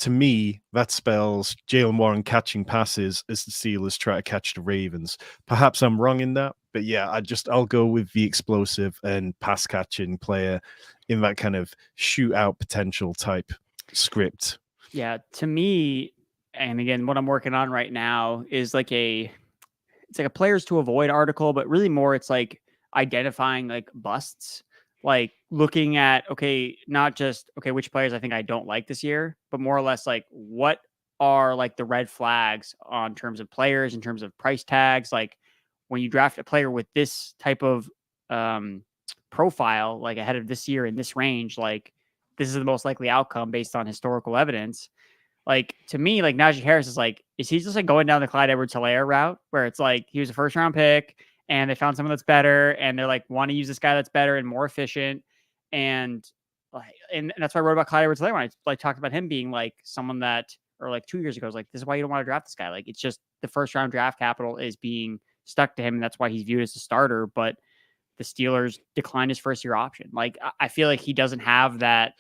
to me, that spells Jalen Warren catching passes as the Steelers try to catch the Ravens. Perhaps I'm wrong in that, but yeah, I'll go with the explosive and pass catching player in that kind of shootout potential type script. Yeah, to me, and again, what I'm working on right now is like it's like a players to avoid article, but really more it's like identifying like busts, like looking at, okay, not just, okay, which players I think I don't like this year, but more or less like what are like the red flags on terms of players, in terms of price tags. Like when you draft a player with this type of profile, like ahead of this year in this range, like this is the most likely outcome based on historical evidence. Like to me, like Najee Harris is he just like going down the Clyde Edwards-Helaire route where it's like he was a 1st round pick and they found someone that's better and they're like want to use this guy that's better and more efficient, and like and that's why I wrote about Clyde Edwards-Helaire when I like talked about him being like someone that, or like 2 years ago, I was like, this is why you don't want to draft this guy. Like it's just the 1st round draft capital is being stuck to him and that's why he's viewed as a starter. But the Steelers declined his 1st year option. Like I feel like he doesn't have that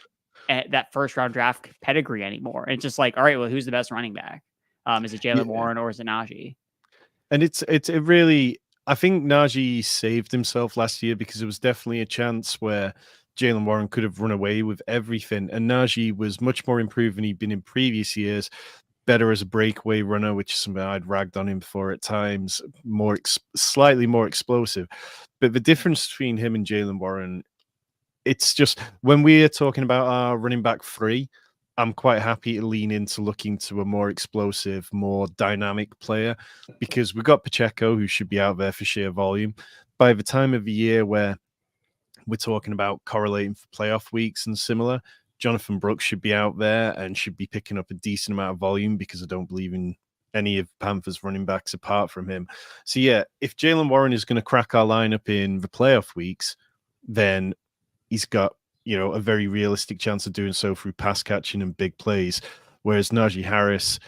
1st round draft pedigree anymore. And it's just like, all right, well, who's the best running back? Is it Jalen Warren or is it Najee? And it really, I think Najee saved himself last year because it was definitely a chance where Jalen Warren could have run away with everything. And Najee was much more improved than he'd been in previous years. Better as a breakaway runner, which is something I'd ragged on him for at times, slightly more explosive. But the difference between him and Jalen Warren, it's just when we're talking about our running back 3, I'm quite happy to lean into looking to a more explosive, more dynamic player because we've got Pacheco who should be out there for sheer volume. By the time of the year where we're talking about correlating for playoff weeks and similar, Jonathan Brooks should be out there and should be picking up a decent amount of volume because I don't believe in any of Panthers running backs apart from him. So yeah, if Jalen Warren is going to crack our lineup in the playoff weeks, then he's got, a very realistic chance of doing so through pass catching and big plays. Whereas Najee Harris,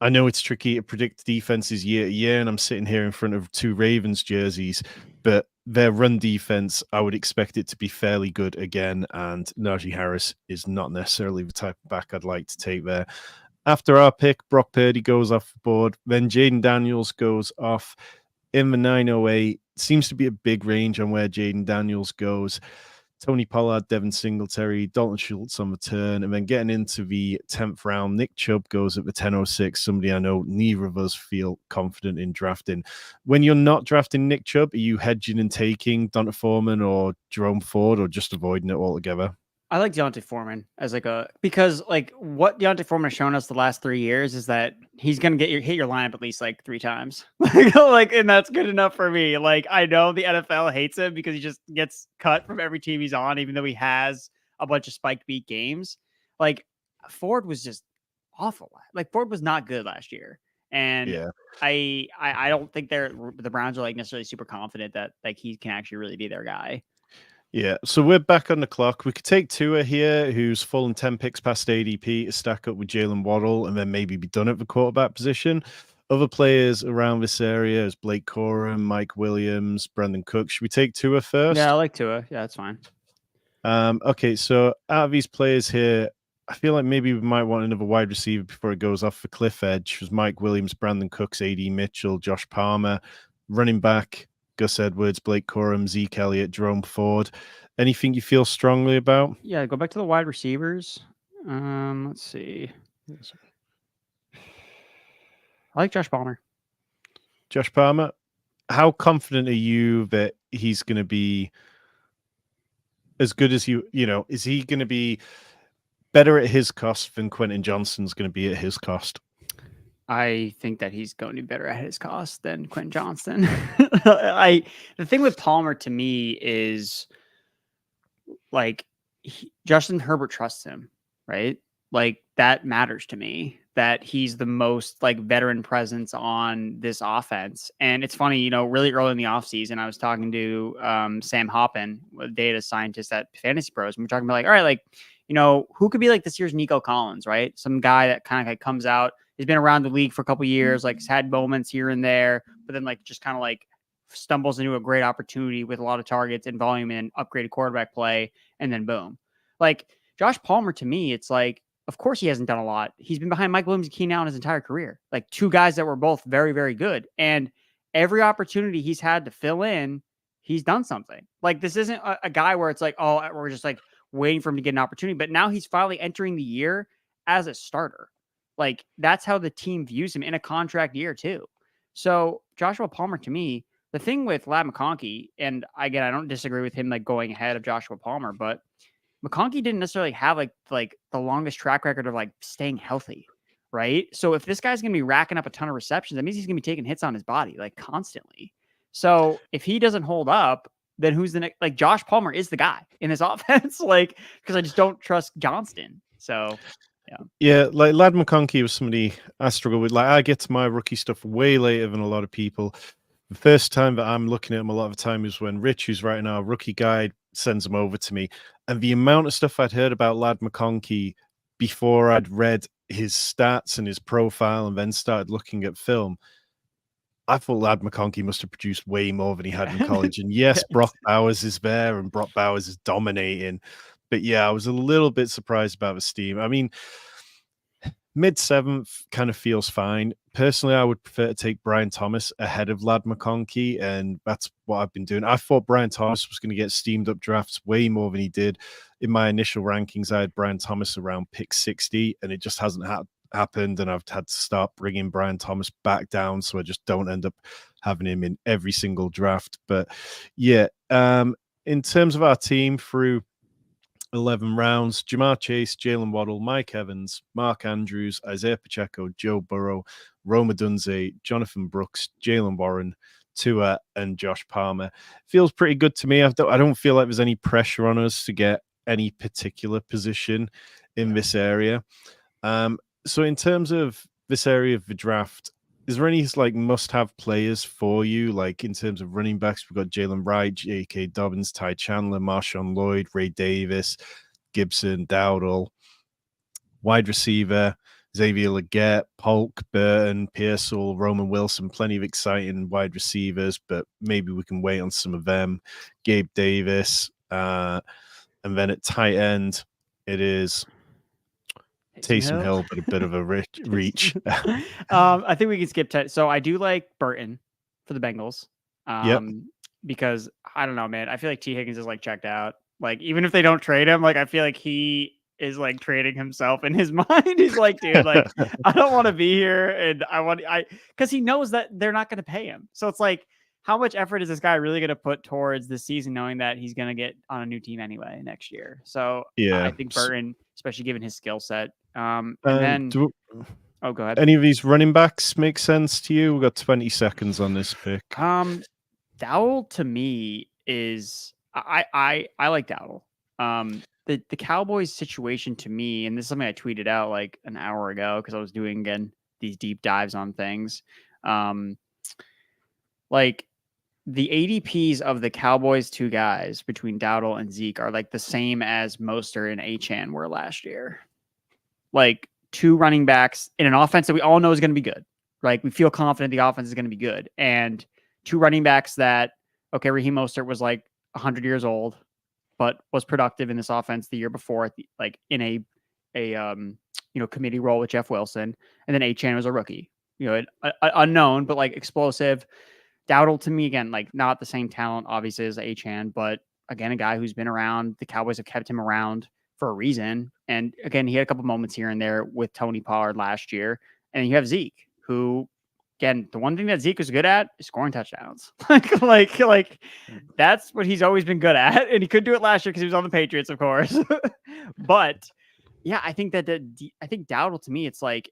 I know it's tricky to predict defenses year to year, and I'm sitting here in front of 2 Ravens jerseys, but their run defense, I would expect it to be fairly good again, and Najee Harris is not necessarily the type of back I'd like to take there. After our pick, Brock Purdy goes off the board, then Jaden Daniels goes off in the 908. Seems to be a big range on where Jaden Daniels goes. Tony Pollard, Devin Singletary, Dalton Schultz on the turn, and then getting into the 10th round, Nick Chubb goes at the 10:06, somebody I know neither of us feel confident in drafting. When you're not drafting Nick Chubb, are you hedging and taking Donta Foreman or Jerome Ford, or just avoiding it altogether? I like Deontay Foreman as because what Deontay Foreman has shown us the last 3 years is that he's gonna hit your lineup at least like 3 times. And that's good enough for me. Like, I know the NFL hates him because he just gets cut from every team he's on, even though he has a bunch of spiked beat games. Like, Ford was just awful. Like, Ford was not good last year. And Yeah. I don't think the Browns are like necessarily super confident that like he can actually really be their guy. Yeah, so we're back on the clock. We could take Tua here, who's fallen 10 picks past ADP, to stack up with Jalen Waddle and then maybe be done at the quarterback position. Other players around this area is Blake Corum, Mike Williams, Brandon Cook. Should we take Tua first? Yeah, I like Tua. Yeah, that's fine. Okay, so out of these players here, I feel like maybe we might want another wide receiver before it goes off the cliff edge. It was Mike Williams, Brandon Cooks, AD Mitchell, Josh Palmer. Running back, Gus Edwards, Blake Corum, Zeke Elliott, Jerome Ford. Anything you feel strongly about? Yeah, go back to the wide receivers. Let's see. I like Josh Palmer. Josh Palmer, how confident are you that he's going to be as good as is he going to be better at his cost than Quentin Johnston's going to be at his cost? I think that he's going to be better at his cost than Quentin Johnston. The thing with Palmer to me is like Justin Herbert trusts him, right? Like that matters to me, that he's the most like veteran presence on this offense. And it's funny, really early in the offseason, I was talking to Sam Hoppen, a data scientist at FantasyPros, and we're talking about like, all right, like, who could be like this year's Nico Collins, right? Some guy that kind of like comes out, has been around the league for a couple years, like has had moments here and there, but then like just kind of like stumbles into a great opportunity with a lot of targets and volume and upgraded quarterback play, and then boom. Like Josh Palmer, to me, it's like, of course he hasn't done a lot. He's been behind Mike Williams and Keenan Allen his entire career. Like 2 guys that were both very, very good. And every opportunity he's had to fill in, he's done something. Like this isn't a guy where it's like, oh, we're just like waiting for him to get an opportunity. But now he's finally entering the year as a starter. Like that's how the team views him in a contract year too. So Joshua Palmer, to me, the thing with Ladd McConkey, and again, I don't disagree with him like going ahead of Joshua Palmer, but McConkey didn't necessarily have like the longest track record of like staying healthy, right? So if this guy's gonna be racking up a ton of receptions, that means he's gonna be taking hits on his body like constantly. So if he doesn't hold up, then who's the next? Like Josh Palmer is the guy in this offense, like because I just don't trust Johnston. So yeah, like Ladd McConkey was somebody I struggle with. Like I get to my rookie stuff way later than a lot of people. The first time that I'm looking at him a lot of the time is when Rich, who's writing our rookie guide, sends them over to me. And the amount of stuff I'd heard about Ladd McConkey before I'd read his stats and his profile and then started looking at film, I thought Ladd McConkey must have produced way more than he had in college. And yes, Brock Bowers is there and Brock Bowers is dominating. But yeah, I was a little bit surprised about the steam. I mean, mid-7th kind of feels fine. Personally, I would prefer to take Brian Thomas ahead of Ladd McConkey, and that's what I've been doing. I thought Brian Thomas was going to get steamed up drafts way more than he did. In my initial rankings, I had Brian Thomas around pick 60, and it just hasn't happened, and I've had to start bringing Brian Thomas back down so I just don't end up having him in every single draft. But yeah, in terms of our team through 11 rounds, Jamar Chase, Jalen Waddle, Mike Evans, Mark Andrews, Isaiah Pacheco, Joe Burrow, Roma Dunze, Jonathan Brooks, Jalen Warren, Tua, and Josh Palmer. Feels pretty good to me. I don't feel like there's any pressure on us to get any particular position in this area. So in terms of this area of the draft, is there any like must-have players for you? Like in terms of running backs, we've got Jalen Wright, J.K. Dobbins, Ty Chandler, Marshawn Lloyd, Ray Davis, Gibson, Dowdle. Wide receiver, Xavier Legette, Polk, Burton, Pearsall, Roman Wilson. Plenty of exciting wide receivers, but maybe we can wait on some of them. Gabe Davis. And then at tight end, it is Taysom Hill, but a bit of a reach. I think we can skip so I do like Burton for the Bengals. Yep. Because I don't know, man. I feel like T. Higgins is like checked out. Like, even if they don't trade him, like, I feel like he is like trading himself in his mind. He's like, dude, like, I don't want to be here. And because he knows that they're not going to pay him. So it's like, how much effort is this guy really going to put towards this season, knowing that he's going to get on a new team anyway next year? So Yeah. I think Burton, especially given his skill set. And And then, oh, go ahead. any of these running backs make sense to you? We've got 20 seconds on this pick. Dowell to me is I like Dowell. The Cowboys situation to me, and this is something I tweeted out like an hour ago because I was doing again these deep dives on things. Like the ADPs of the Cowboys two guys between Dowdle and Zeke are like the same as Mostert and Achane were last year. Like two running backs in an offense that we all know is going to be good. Like we feel confident the offense is going to be good, and two running backs that Raheem Mostert was like 100 years old, but was productive in this offense the year before, like in a committee role with Jeff Wilson, and then Achane was a rookie, unknown but like explosive. Dowdle to me again, like not the same talent obviously as Achane, but again a guy who's been around. The Cowboys have kept him around for a reason, and again he had a couple moments here and there with Tony Pollard last year, and you have Zeke who. Again, the one thing that Zeke was good at is scoring touchdowns. like that's what he's always been good at, and he could do it last year because he was on the Patriots, of course. But yeah, I think that I think Dowdle to me, it's like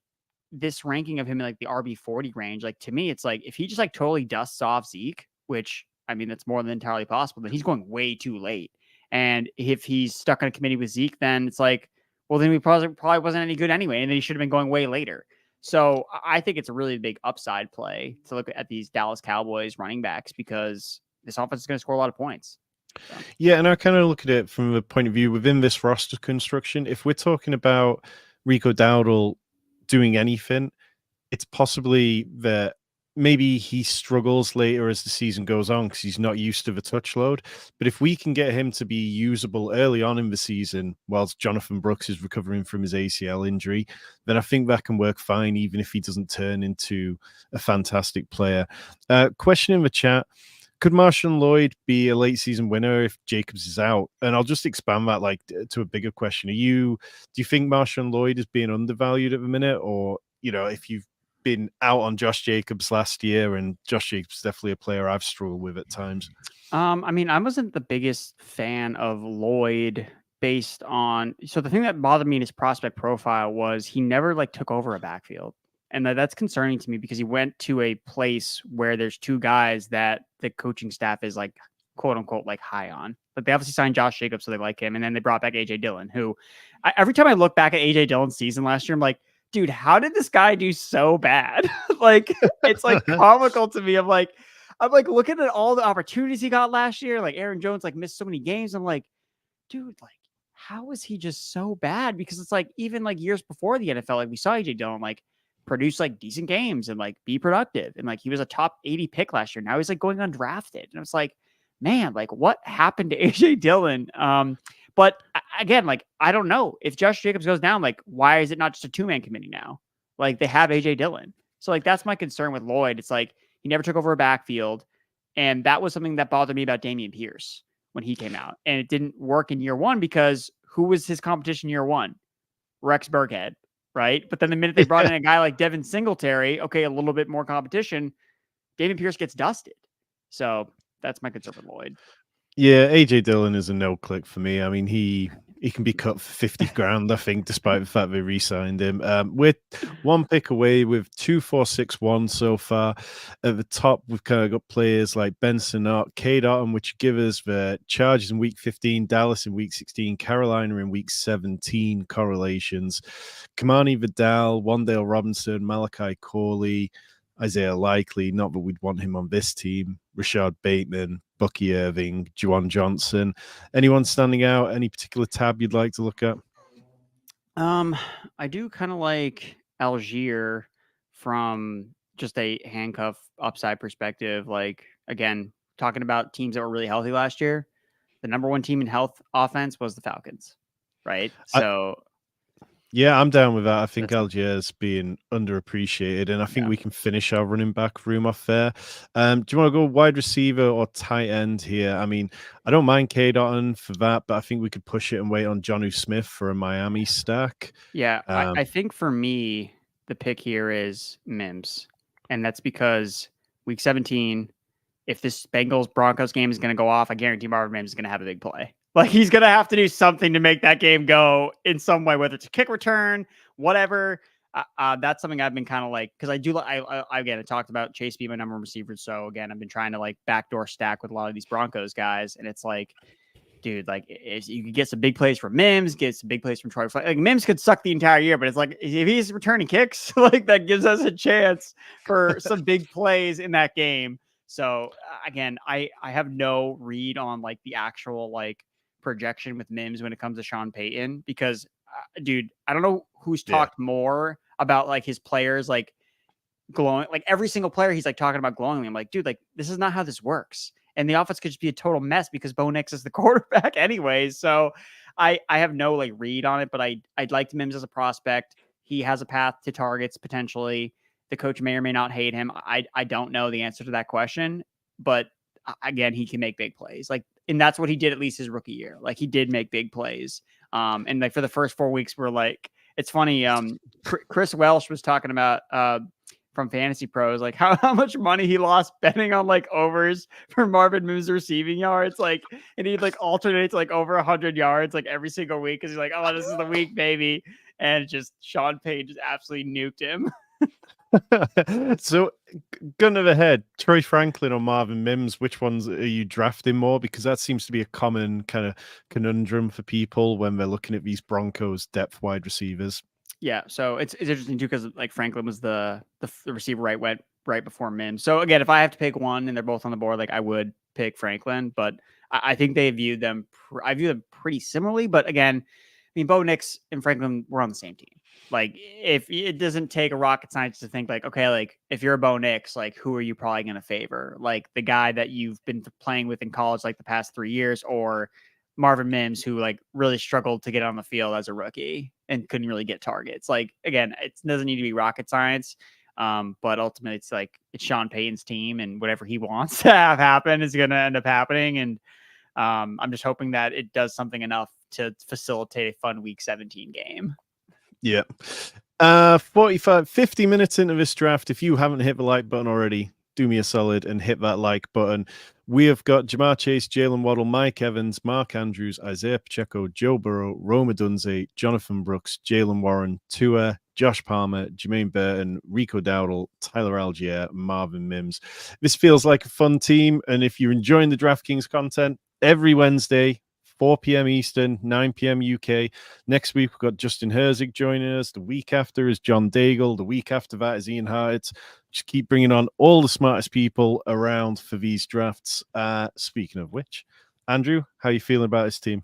this ranking of him in like the RB40 range. Like to me, it's like if he just like totally dusts off Zeke, which I mean that's more than entirely possible, then he's going way too late. And if he's stuck on a committee with Zeke, then it's like, well, then we probably wasn't any good anyway, and then he should have been going way later. So I think it's a really big upside play to look at these Dallas Cowboys running backs because this offense is going to score a lot of points. So. Yeah, and I kind of look at it from the point of view within this roster construction. If we're talking about Rico Dowdle doing anything, it's possibly that maybe he struggles later as the season goes on because he's not used to the touch load. But if we can get him to be usable early on in the season, whilst Jonathan Brooks is recovering from his ACL injury, then I think that can work fine, even if he doesn't turn into a fantastic player. Question in the chat. Could Marshawn Lloyd be a late season winner if Jacobs is out? And I'll just expand that like to a bigger question. Do you think Marshawn Lloyd is being undervalued at the minute? Or, if you've been out on Josh Jacobs last year, and Josh Jacobs is definitely a player I've struggled with at times. I mean, I wasn't the biggest fan of Lloyd based on, so the thing that bothered me in his prospect profile was he never like took over a backfield. And that's concerning to me because he went to a place where there's two guys that the coaching staff is like, quote unquote, like high on. But they obviously signed Josh Jacobs, so they like him. And then they brought back AJ Dillon, who every time I look back at AJ Dillon's season last year, I'm like, dude, how did this guy do so bad? Like, it's like comical to me. I'm like looking at all the opportunities he got last year. Like Aaron Jones, like missed so many games. I'm like, dude, like, how is he just so bad? Because it's like, even like years before the NFL, like we saw AJ Dillon, like produce like decent games and like be productive. And like, he was a top 80 pick last year. Now he's like going undrafted. And it's like, man, like what happened to AJ Dillon? But again, like, I don't know if Josh Jacobs goes down, like, why is it not just a 2-man committee now? Like they have AJ Dillon. So like, that's my concern with Lloyd. It's like, he never took over a backfield. And that was something that bothered me about Dameon Pierce when he came out, and it didn't work in year one because who was his competition year one? Rex Burkhead. Right. But then the minute they brought in a guy like Devin Singletary, okay, a little bit more competition, Dameon Pierce gets dusted. So that's my concern with Lloyd. Yeah, AJ Dillon is a no click for me. I mean, he can be cut for 50 grand, I think, despite the fact they re-signed him. We're one pick away with 2-4-6-1 so far. At the top, we've kind of got players like Ben Sinnott, Cade Otton, which give us the Chargers in week 15, Dallas in week 16, Carolina in week 17 correlations. Kamani Vidal, Wan'Dale Robinson, Malachi Corley, Isaiah Likely, not that we'd want him on this team, Rashad Bateman, Bucky Irving, Juwan Johnson. Anyone standing out? Any particular tab you'd like to look at? I do kind of like Algier from just a handcuff upside perspective. Like, again, talking about teams that were really healthy last year, the number one team in health offense was the Falcons, right? So Yeah, I'm down with that. I think That's Algier's being underappreciated, and I think yeah. we can finish our running back room off there. Do you want to go wide receiver or tight end here? I mean, I don't mind K. Dotton for that, but I think we could push it and wait on Jonnu Smith for a Miami stack. Yeah, I, Um, I think for me, the pick here is Mims. And that's because week 17, if this Bengals Broncos game is going to go off, I guarantee Marvin Mims is going to have a big play. Like he's going to have to do something to make that game go in some way, whether it's a kick return, whatever. That's something I've been kind of like, because again, I talked about Chase being my number one receiver. So again, I've been trying to like backdoor stack with a lot of these Broncos guys. And it's like, dude, like you could get some big plays from Mims, get some big plays from Troy. Like Mims could suck the entire year, but it's like if he's returning kicks, like that gives us a chance for some big plays in that game. So again, I have no read on like the actual like projection with Mims when it comes to Sean Payton because, dude, I don't know who's talked more about like his players like glowing, like every single player he's like talking about glowingly. I'm like, dude, like this is not how this works. And the offense could just be a total mess because Bo Nix is the quarterback anyways. So I have no like read on it, but I'd like Mims as a prospect. He has a path to targets potentially. The coach may or may not hate him. I don't know the answer to that question, but again, he can make big plays. Like, and that's what he did at least his rookie year. Like he did make big plays. And like for the first 4 weeks, we're like, it's funny. Chris Welsh was talking about from Fantasy Pros, like how much money he lost betting on like overs for Marvin Mims receiving yards, like, and he'd like alternate like over 100 yards like every single week because he's like, oh, this is the week, baby, and just Sean Payton just absolutely nuked him. So, gun to the head, Troy Franklin or Marvin Mims, which ones are you drafting more? Because that seems to be a common kind of conundrum for people when they're looking at these Broncos depth wide receivers. Yeah, so it's interesting too because like Franklin was the receiver went right before Mims. So again, if I have to pick one and they're both on the board, like I would pick Franklin, but I think they viewed them. I view them pretty similarly, but again, I mean, Bo Nix and Franklin were on the same team. Like, if it doesn't take a rocket scientist to think like, okay, like if you're a Bo Nix, like who are you probably going to favor? Like the guy that you've been playing with in college like the past 3 years, or Marvin Mims, who like really struggled to get on the field as a rookie and couldn't really get targets. Like again, it doesn't need to be rocket science. But ultimately it's like it's Sean Payton's team and whatever he wants to have happen is gonna end up happening. And I'm just hoping that it does something enough to facilitate a fun week 17 game. Yeah. 50 minutes into this draft. If you haven't hit the like button already, do me a solid and hit that like button. We have got Jamar Chase, Jalen Waddle, Mike Evans, Mark Andrews, Isaiah Pacheco, Joe Burrow, Roma Dunze, Jonathan Brooks, Jalen Warren, Tua, Josh Palmer, Jermaine Burton, Rico Dowdle, Tyler Algier, Marvin Mims. This feels like a fun team. And if you're enjoying the DraftKings content, every Wednesday, 4 p.m. Eastern, 9 p.m. UK. Next week, we've got Justin Herzig joining us. The week after is John Daigle. The week after that is Ian Hart. Just keep bringing on all the smartest people around for these drafts. Speaking of which, Andrew, how are you feeling about this team?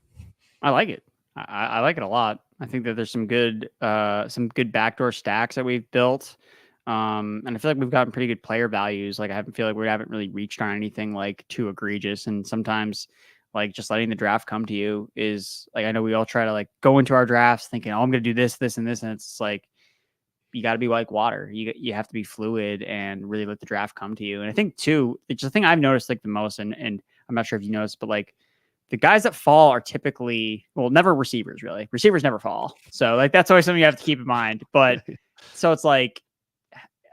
I like it. I like it a lot. I think that there's some good backdoor stacks that we've built. And I feel like we've gotten pretty good player values. Like I feel like we haven't really reached on anything like too egregious. And sometimes like just letting the draft come to you is like, I know we all try to like go into our drafts thinking, oh, I'm going to do this, this, and this. And it's like, you got to be like water. You have to be fluid and really let the draft come to you. And I think too, it's the thing I've noticed like the most, and I'm not sure if you noticed, but like the guys that fall are typically, well, never receivers really. Receivers never fall. So like, that's always something you have to keep in mind. But so it's like,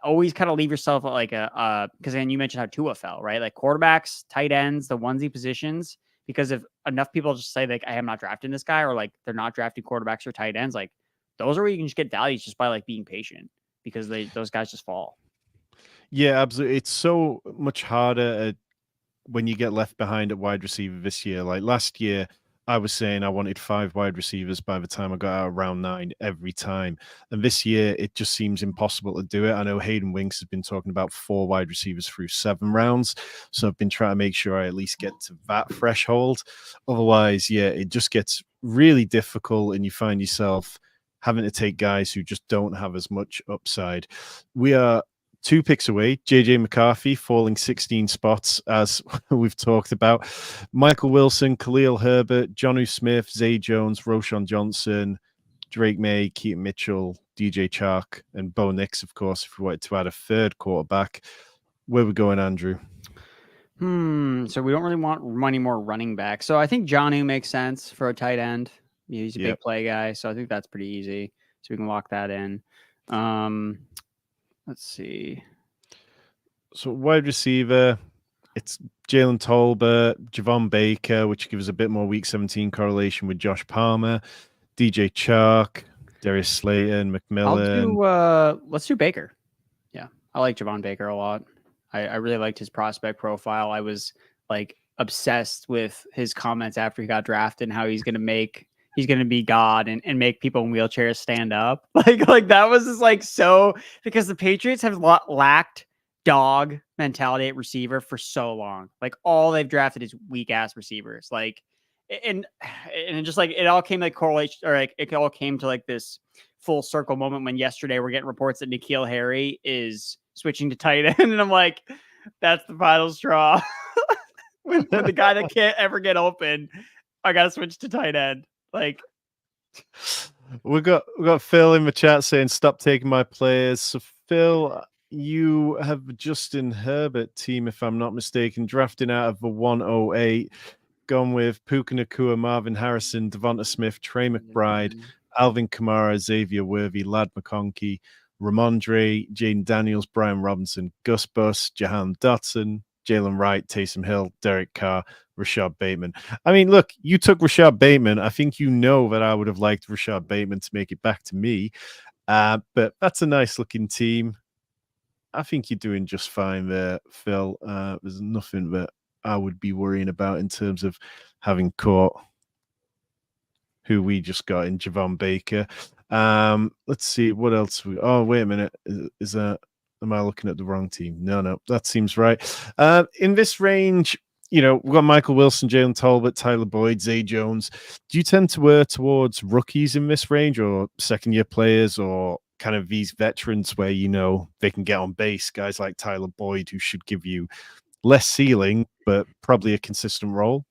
always kind of leave yourself like because then you mentioned how Tua fell, right? Like quarterbacks, tight ends, the onesie positions, because if enough people just say like, I am not drafting this guy, or like they're not drafting quarterbacks or tight ends, like those are where you can just get values just by like being patient because those guys just fall. Yeah, absolutely. It's so much harder when you get left behind at wide receiver this year. Like last year, I was saying I wanted 5 wide receivers by the time I got out of round 9 every time. And this year, it just seems impossible to do it. I know Hayden Winks has been talking about 4 wide receivers through 7 rounds. So I've been trying to make sure I at least get to that threshold. Otherwise, yeah, it just gets really difficult and you find yourself having to take guys who just don't have as much upside. We are 2 picks away. JJ McCarthy falling 16 spots, as we've talked about. Michael Wilson, Khalil Herbert, Jonnu Smith, Zay Jones, Roshan Johnson. Drake May, Keaton Mitchell, DJ Chark, and Bo Nix, of course, if we wanted to add a third quarterback. Where we going, Andrew? So we don't really want many more running backs. So I think Jonnu makes sense for a tight end. He's a big play guy, so I think that's pretty easy. So we can lock that in. Let's see. So wide receiver, it's Jalen Tolbert, Javon Baker, which gives a bit more Week 17 correlation with Josh Palmer, DJ Chark, Darius Slayton, McMillan. Let's do Baker. Yeah, I like Javon Baker a lot. I really liked his prospect profile. I was like obsessed with his comments after he got drafted and how he's going to be God and make people in wheelchairs stand up. Like that was just like so, because the Patriots have lacked dog mentality at receiver for so long. Like all they've drafted is weak ass receivers. Like, and it just like, it all came like correlation, or like it all came to like this full circle moment when yesterday we're getting reports that N'Keal Harry is switching to tight end. And I'm like, that's the final straw. with the guy that can't ever get open, I got to switch to tight end. Like, we got Phil in the chat saying, stop taking my players. So Phil, you have Justin Herbert team, if I'm not mistaken, drafting out of the 108, gone with Puka Nacua, Marvin Harrison, Devonta Smith, Trey McBride, Alvin Kamara, Xavier Worthy, Lad McConkey, Ramondre, Jaden Daniels, Brian Robinson, Gus Bus, Jahan Dotson, Jalen Wright, Taysom Hill, Derek Carr, Rashad Bateman. I mean, look, you took Rashad Bateman. I think you know that I would have liked Rashad Bateman to make it back to me. But that's a nice looking team. I think you're doing just fine there, Phil. There's nothing that I would be worrying about in terms of having caught who we just got in Javon Baker. Let's see what else oh, wait a minute. Is that, am I looking at the wrong team? No, that seems right. In this range, you know, we've got Michael Wilson, Jalen Tolbert, Tyler Boyd, Zay Jones. Do you tend to wear towards rookies in this range, or second-year players, or kind of these veterans where, you know, they can get on base, guys like Tyler Boyd, who should give you less ceiling, but probably a consistent role?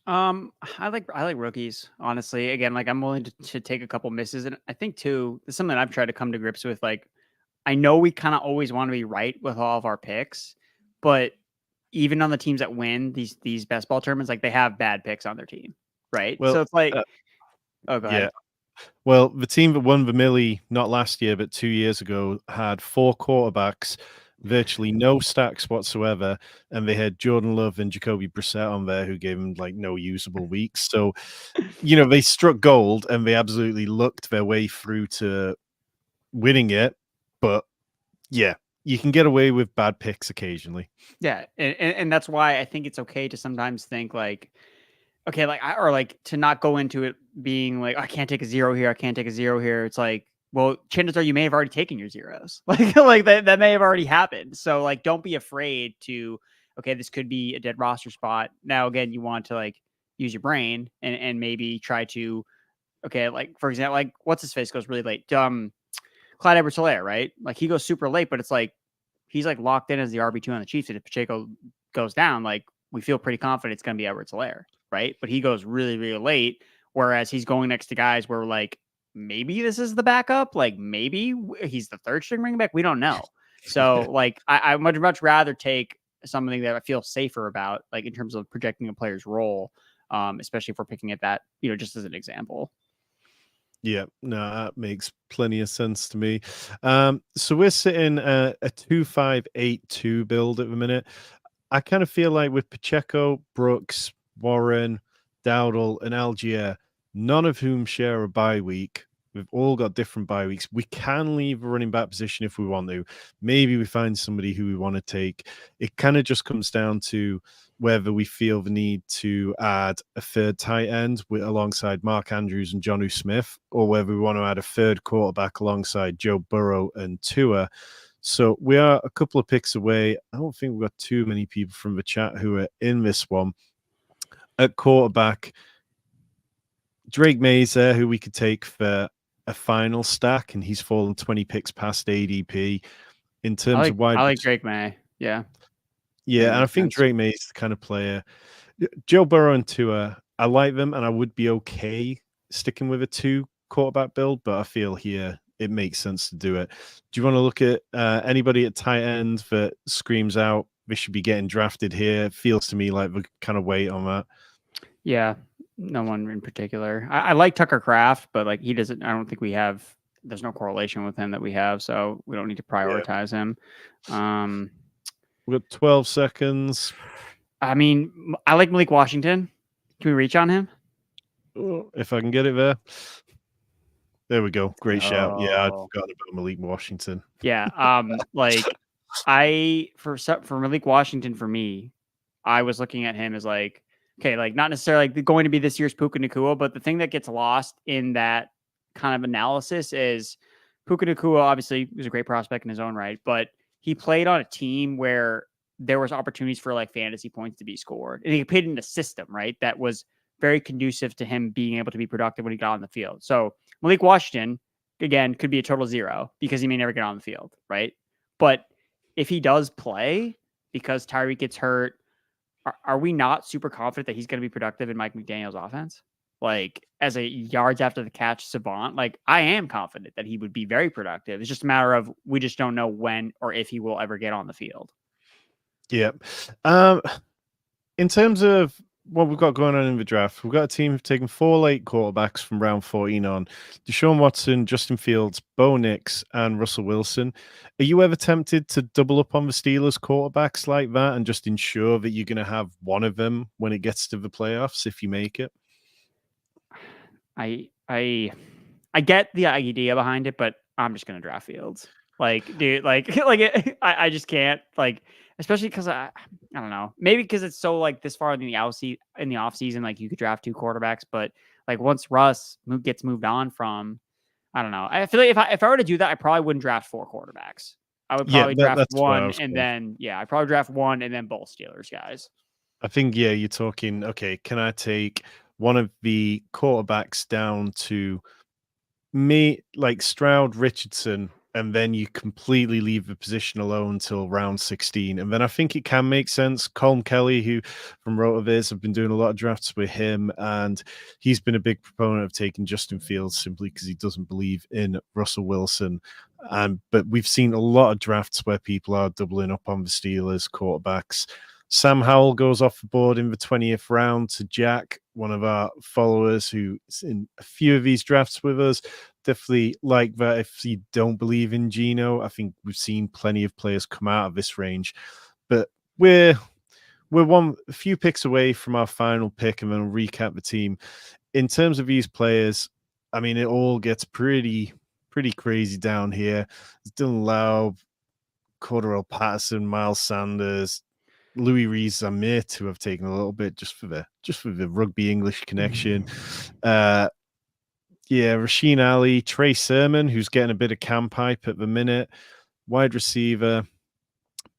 I like rookies, honestly. Again, like I'm willing to take a couple misses. And I think too, it's something I've tried to come to grips with. Like, I know we kind of always want to be right with all of our picks, but even on the teams that win these best ball tournaments, like they have bad picks on their team, right? Well, so it's like, oh, go ahead. Yeah. Well, the team that won the Milly, not last year, but 2 years ago, had 4 quarterbacks, virtually no stacks whatsoever, and they had Jordan Love and Jacoby Brissett on there, who gave them like no usable weeks. So, you know, they struck gold and they absolutely looked their way through to winning it. But yeah, you can get away with bad picks occasionally. Yeah, and that's why I think it's okay to sometimes think like, okay, like or like to not go into it being like, I can't take a 0 here, I can't take a 0 here. It's like, well, chances are you may have already taken your zeros. Like that may have already happened. So like, don't be afraid to, okay, this could be a dead roster spot. Now, again, you want to like use your brain and maybe try to, okay, like for example, like what's his face goes really late. Clyde Edwards-Helaire, right? Like he goes super late, but it's like he's like locked in as the RB2 on the Chiefs. And if Pacheco goes down, like we feel pretty confident it's going to be Edwards-Helaire, right? But he goes really, really late, whereas he's going next to guys where like maybe this is the backup, like maybe he's the third string running back. We don't know. So like I would much rather take something that I feel safer about, like in terms of projecting a player's role, especially if we're picking at that, you know, just as an example. Yeah, no, that makes plenty of sense to me. So we're sitting a 2-5-8-2 build at the minute. I kind of feel like with Pacheco, Brooks, Warren, Dowdle, and Algier, none of whom share a bye week. We've all got different bye weeks. We can leave a running back position if we want to. Maybe we find somebody who we want to take. It kind of just comes down to whether we feel the need to add a third tight end alongside Mark Andrews and Jonnu Smith, or whether we want to add a third quarterback alongside Joe Burrow and Tua. So we are a couple of picks away. I don't think we've got too many people from the chat who are in this one. At quarterback, Drake May's there, who we could take for a final stack, and he's fallen 20 picks past ADP. In terms of wide, I like Drake May. Yeah. Yeah, and I think Drake May's the kind of player. Joe Burrow and Tua, I like them, and I would be okay sticking with a 2 quarterback build, but I feel here it makes sense to do it. Do you want to look at anybody at tight end that screams out they should be getting drafted here? It feels to me like we kind of wait on that. Yeah, no one in particular. I like Tucker Kraft, but like he doesn't. I don't think we have. There's no correlation with him that we have, so we don't need to prioritize him. We've got 12 seconds. I mean, I like Malik Washington. Can we reach on him? If I can get it there. There we go. Great shout. Yeah, I'd Oh. forgotten about Malik Washington. Yeah. Like for Malik Washington, for me, I was looking at him as like, okay, like not necessarily like going to be this year's Puka Nacua, but the thing that gets lost in that kind of analysis is Puka Nacua obviously was a great prospect in his own right, but he played on a team where there was opportunities for like fantasy points to be scored. And he played in a system, right, that was very conducive to him being able to be productive when he got on the field. So Malik Washington, again, could be a total zero because he may never get on the field, right? But if he does play because Tyreek gets hurt, are we not super confident that he's going to be productive in Mike McDaniel's offense? Like as a yards after the catch savant, like I am confident that he would be very productive. It's just a matter of we just don't know when or if he will ever get on the field. Yeah. In terms of what we've got going on in the draft, we've got a team who've taken 4 late quarterbacks from round 14 on. Deshaun Watson, Justin Fields, Bo Nix, and Russell Wilson. Are you ever tempted to double up on the Steelers quarterbacks like that and just ensure that you're going to have one of them when it gets to the playoffs if you make it? I get the idea behind it, but I'm just going to draft Fields. Like, dude, I just can't, like, especially because I don't know, maybe because it's so like this far in the off season, like you could draft 2 quarterbacks, but like once Russ gets moved on from, I don't know. I feel like if I were to do that, I probably wouldn't draft 4 quarterbacks. I would probably draft one and then I'd probably draft one and then both Steelers guys. I think you're talking. Okay, can I take one of the quarterbacks down to me, like Stroud, Richardson, and then you completely leave the position alone till round 16. And then I think it can make sense. Colm Kelly, who from Rotoviz, I've been doing a lot of drafts with him, and he's been a big proponent of taking Justin Fields simply because he doesn't believe in Russell Wilson. But we've seen a lot of drafts where people are doubling up on the Steelers quarterbacks. Sam Howell goes off the board in the 20th round to Jack, one of our followers who's in a few of these drafts with us. Definitely like that. If you don't believe in Geno, I think we've seen plenty of players come out of this range, but we're a few picks away from our final pick, and then we'll recap the team. In terms of these players, I mean, it all gets pretty crazy down here. Dylan Laub, Cordarrelle Patterson, Miles Sanders, Louis Rees-Zammit, who have taken a little bit just for the rugby English connection. Yeah, Rasheen Ali, Trey Sermon, who's getting a bit of camp hype at the minute. Wide receiver,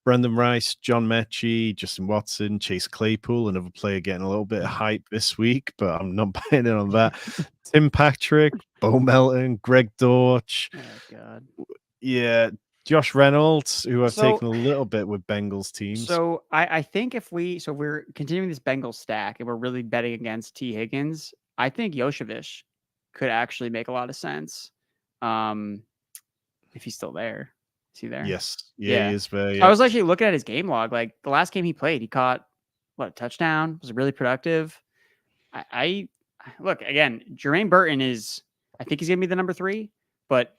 Brendan Rice, John Mechie, Justin Watson, Chase Claypool, another player getting a little bit of hype this week, but I'm not buying in on that. Tim Patrick, Bo Melton, Greg Dortch. Oh, God. Yeah, Josh Reynolds, who I've taken a little bit with Bengals teams. So I think if we're continuing this Bengals stack and we're really betting against T. Higgins, I think Yoshevich could actually make a lot of sense. If he's still there. Is he there? Yes. Yeah, he is there. Yeah. I was actually looking at his game log. Like the last game he played, he caught a touchdown, was really productive. I look again, Jermaine Burton I think he's gonna be the number 3, but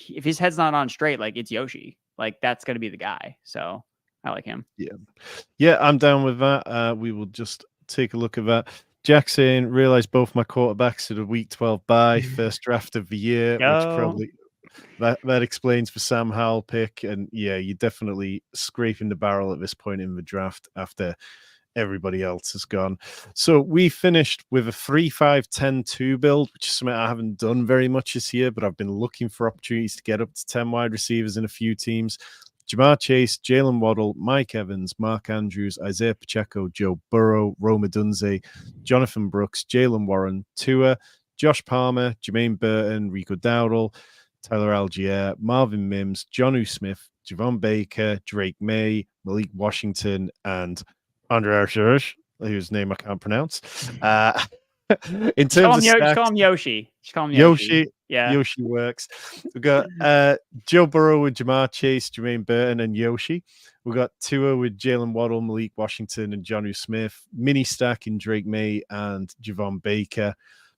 if his head's not on straight, like it's Yoshi. Like that's gonna be the guy. So I like him. Yeah, I'm down with that. We will just take a look at that. Jackson realized both my quarterbacks at a week 12 bye, first draft of the year, which probably that explains the Sam Howell pick. And yeah, you're definitely scraping the barrel at this point in the draft after everybody else has gone. So we finished with a 3-5-10-2 build, which is something I haven't done very much this year, but I've been looking for opportunities to get up to 10 wide receivers in a few teams. Jamar Chase, Jalen Waddle, Mike Evans, Mark Andrews, Isaiah Pacheco, Joe Burrow, Rome Odunze, Jonathan Brooks, Jalen Warren, Tua, Josh Palmer, Jermaine Burton, Rico Dowdle, Tyler Algier, Marvin Mims, Jonnu Smith, Javon Baker, Drake May, Malik Washington, and Andrew Erickson, whose name I can't pronounce. In Just call terms him, of Just call stacks, him Yoshi. Just call him Yoshi. Yoshi, Yeah. Yoshi works. We've got Joe Burrow with Jamar Chase, Jermaine Burton, and Yoshi. We've got Tua with Jalen Waddle, Malik Washington, and Jonnu Smith. Mini stack in Drake May and Javon Baker.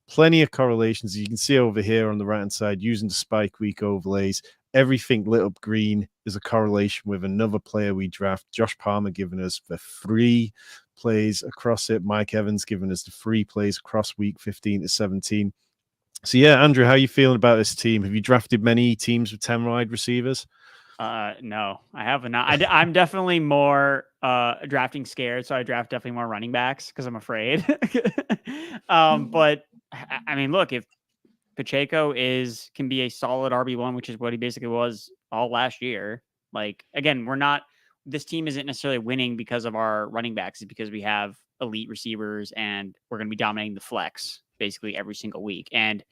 Plenty of correlations. You can see over here on the right-hand side using the spike week overlays. Everything lit up green is a correlation with another player we draft. Josh Palmer giving us the free plays across it. Mike Evans giving us the free plays across week 15 to 17. So yeah, Andrew, how are you feeling about this team? Have you drafted many teams with 10 wide receivers? No, I have not. I'm definitely more drafting scared, so I draft definitely more running backs because I'm afraid. But I mean, look, if Pacheco can be a solid RB1, which is what he basically was all last year. Like, again, this team isn't necessarily winning because of our running backs. It's because we have elite receivers and we're going to be dominating the flex basically every single week. And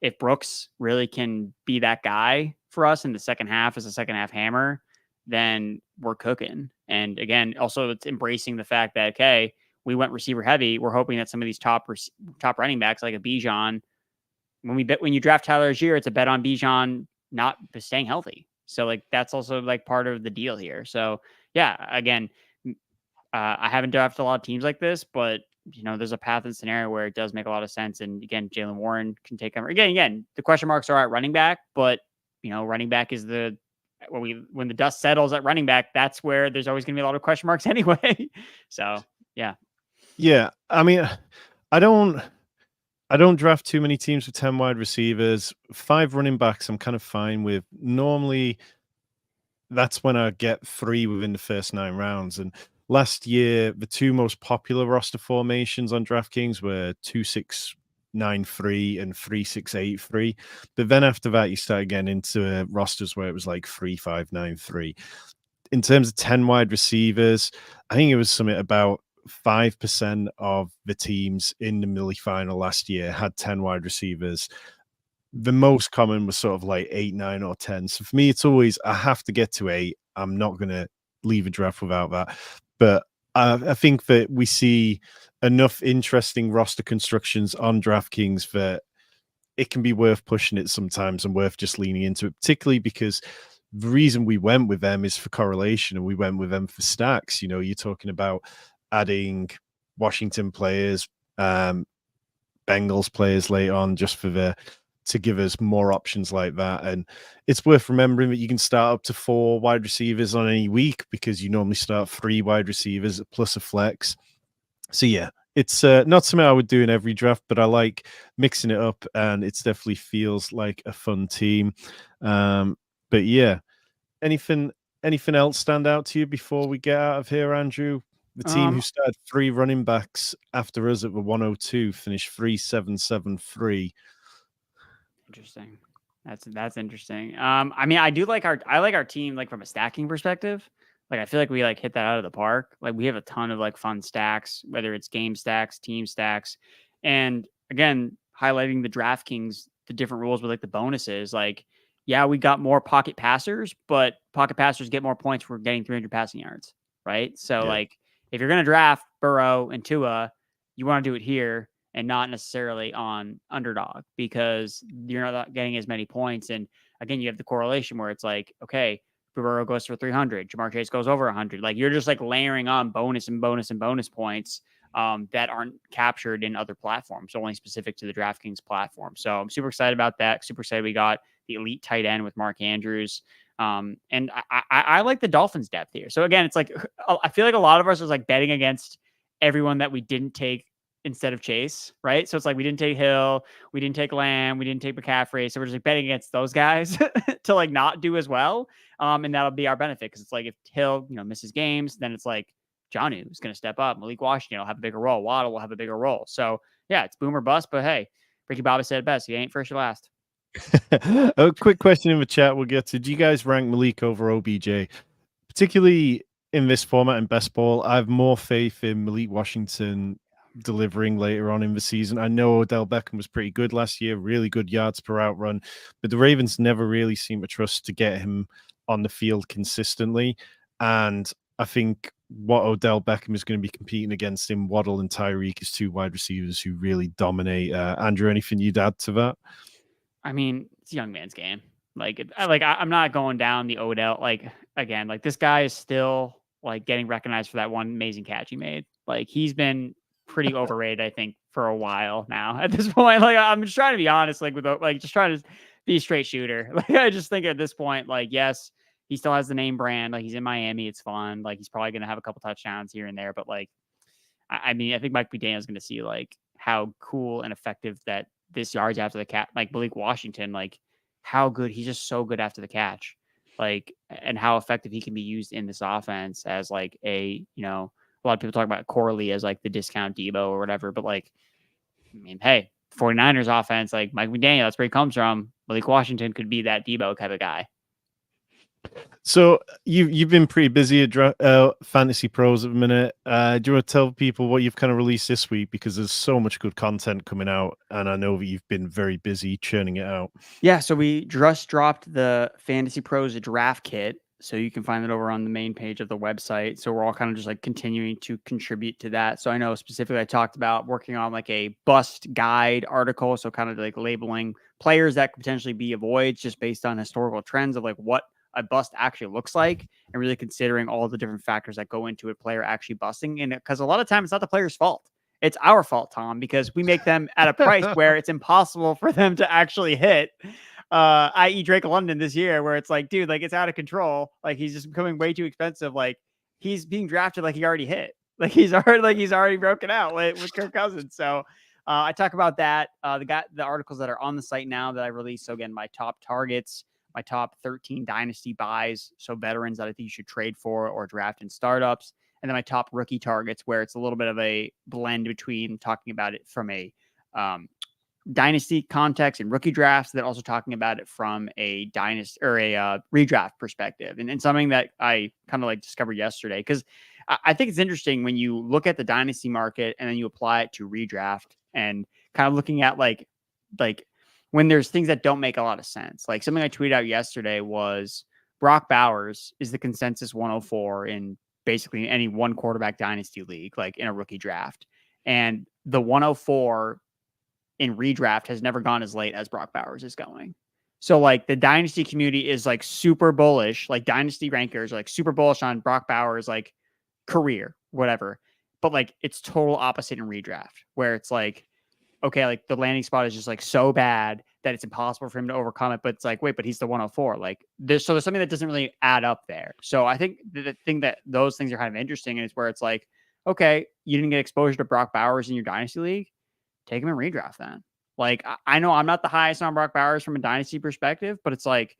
if Brooks really can be that guy for us in the second half as a second half hammer, then we're cooking. And again, also it's embracing the fact that, okay, we went receiver heavy. We're hoping that some of these top running backs like a Bijan, when you draft Tyler Algier, it's a bet on Bijan not staying healthy. So like that's also like part of the deal here. So yeah, again, I haven't drafted a lot of teams like this, but there's a path and scenario where it does make a lot of sense. And again, Jalen Warren can take him again. The question marks are at running back, but running back is when the dust settles at running back, that's where there's always going to be a lot of question marks anyway. So yeah. Yeah. I mean, I don't draft too many teams with 10 wide receivers. 5 running backs, I'm kind of fine with. Normally, that's when I get 3 within the first 9 rounds. And last year, the 2 most popular roster formations on DraftKings were 2-6-9-3 and 3-6-8-3. But then after that, you start getting into rosters where it was like 3-5-9-3. In terms of 10 wide receivers, I think it was something about 5% of the teams in the Milly final last year had 10 wide receivers. The most common was sort of like 8, 9, or 10. So for me, it's always, I have to get to 8. I'm not going to leave a draft without that. But I think that we see enough interesting roster constructions on DraftKings that it can be worth pushing it sometimes and worth just leaning into it, particularly because the reason we went with them is for correlation and we went with them for stacks. You're talking about adding Washington players, Bengals players late on just to give us more options like that. And it's worth remembering that you can start up to 4 wide receivers on any week because you normally start 3 wide receivers plus a flex. So yeah, it's not something I would do in every draft, but I like mixing it up and it definitely feels like a fun team. But yeah, anything else stand out to you before we get out of here, Andrew? The team who started 3 running backs after us at the 102 finished 3-7-7-3. Interesting. That's interesting. I mean, I like our team, like from a stacking perspective. Like, I feel like we like hit that out of the park. Like, we have a ton of like fun stacks, whether it's game stacks, team stacks, and again, highlighting the DraftKings, the different rules with like the bonuses. Like, yeah, we got more pocket passers, but pocket passers get more points for getting 300 passing yards, right? So like, if you're gonna draft Burrow and Tua, you want to do it here and not necessarily on underdog because you're not getting as many points. And again, you have the correlation where it's like, okay, Burrow goes for 300, Jamar Chase goes over 100. Like, you're just like layering on bonus and bonus and bonus points that aren't captured in other platforms, only specific to the DraftKings platform. So I'm super excited about that. Super excited we got the elite tight end with Mark Andrews. And I like the Dolphins depth here. So again, it's like, I feel like a lot of us was like betting against everyone that we didn't take instead of Chase, right? So it's like we didn't take Hill, we didn't take Lamb, we didn't take McCaffrey. So we're just like betting against those guys to like not do as well. And that'll be our benefit because it's like if Hill, misses games, then it's like Jonnu is going to step up. Malik Washington will have a bigger role. Waddle will have a bigger role. So yeah, it's boom or bust. But hey, Ricky Bobby said it best. He ain't first or last. A quick question in the chat we'll get to. Do you guys rank Malik over OBJ? Particularly in this format in best ball, I have more faith in Malik Washington delivering later on in the season. I know Odell Beckham was pretty good last year, really good yards per out run, but the Ravens never really seem to trust to get him on the field consistently. And I think what Odell Beckham is going to be competing against him. Waddle and Tyreek is two wide receivers who really dominate. Andrew, anything you'd add to that? I mean, it's a young man's game. I'm not going down the Odell. Like, again, like, this guy is still like getting recognized for that one amazing catch he made. Like, he's been pretty overrated, I think, for a while now. At this point, like, I'm just trying to be honest, like, with like, just trying to be a straight shooter. Like, I just think at this point, like, yes, he still has the name brand. Like, he's in Miami, it's fun. Like, he's probably gonna have a couple touchdowns here and there, but like, I mean, I think Mike McDaniel's going to see like how cool and effective that this yards after the catch, like Malik Washington, like how good he's just so good after the catch, like, and how effective he can be used in this offense as like a, a lot of people talk about Corley as like the discount Debo or whatever, but like, I mean, hey, 49ers offense, like Mike McDaniel, that's where he comes from. Malik Washington could be that Debo type of guy. So you've been pretty busy at Fantasy Pros at the minute. Do you want to tell people what you've kind of released this week? Because there's so much good content coming out, and I know that you've been very busy churning it out. Yeah, so we just dropped the Fantasy Pros draft kit. So you can find it over on the main page of the website. So we're all kind of just like continuing to contribute to that. So I know specifically I talked about working on like a bust guide article. So kind of like labeling players that could potentially be avoids just based on historical trends of like what a bust actually looks like, and really considering all the different factors that go into a player actually busting. And because a lot of times it's not the player's fault. It's our fault, Tom, because we make them at a price where it's impossible for them to actually hit. I.e. Drake London this year, where it's like, dude, like it's out of control. Like he's just becoming way too expensive. Like he's being drafted like he already hit. Like he's already broken out with Kirk Cousins. So I talk about that. The articles that are on the site now that I released. So again, my top targets, my top 13 dynasty buys. So veterans that I think you should trade for or draft in startups. And then my top rookie targets, where it's a little bit of a blend between talking about it from a dynasty context and rookie drafts, that also talking about it from a dynasty or a redraft perspective, and something that I kind of like discovered yesterday, because I think it's interesting when you look at the dynasty market and then you apply it to redraft, and kind of looking at like when there's things that don't make a lot of sense. Like something I tweeted out yesterday was Brock Bowers is the consensus 104 in basically any one quarterback dynasty league, like in a rookie draft, and the 104 in redraft has never gone as late as Brock Bowers is going. So like the dynasty community is like super bullish, like dynasty rankers are like super bullish on Brock Bowers, like career, whatever. But like it's total opposite in redraft, where it's like, okay, like the landing spot is just like so bad that it's impossible for him to overcome it. But it's like, wait, but he's the 104. Like there's something that doesn't really add up there. So I think the thing that those things are kind of interesting is where it's like, okay, you didn't get exposure to Brock Bowers in your dynasty league, take him in redraft then. Like, I know I'm not the highest on Brock Bowers from a dynasty perspective, but it's like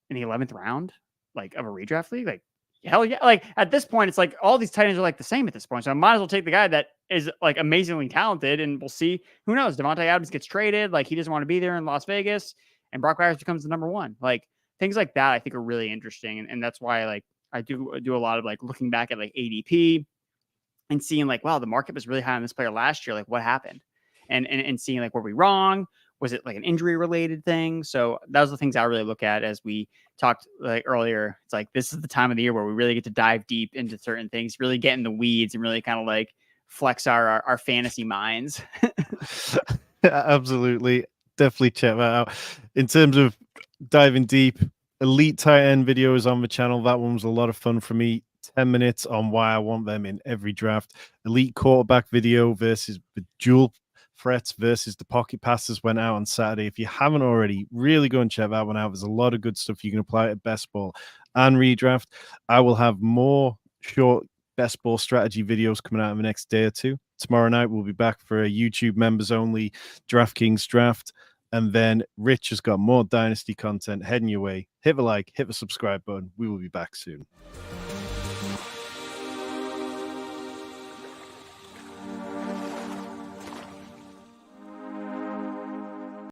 in the 11th round, like of a redraft league, like hell yeah. Like at this point, it's like all these tight ends are like the same at this point. So I might as well take the guy that is like amazingly talented, and we'll see. Who knows? Devontae Adams gets traded. Like he doesn't want to be there in Las Vegas, and Brock Bowers becomes the number one. Like things like that, I think are really interesting. And that's why like I do a lot of like looking back at like ADP and seeing like, wow, the market was really high on this player last year. Like what happened? And seeing like, were we wrong? Was it like an injury related thing? So those are the things I really look at as we talked like earlier. It's like, this is the time of the year where we really get to dive deep into certain things, really get in the weeds and really kind of like flex our fantasy minds. Absolutely. Definitely check that out. In terms of diving deep, elite tight end videos on the channel. That one was a lot of fun for me. 10 minutes on why I want them in every draft. Elite quarterback video versus the dual threats versus the pocket passes went out on Saturday. If you haven't already, really go and check that one out. There's a lot of good stuff you can apply to best ball and redraft. I will have more short best ball strategy videos coming out in the next day or two. Tomorrow night, we'll be back for a YouTube members only Draftkings draft. And then Rich has got more dynasty content heading your way. Hit the like, hit the subscribe button. We will be back soon.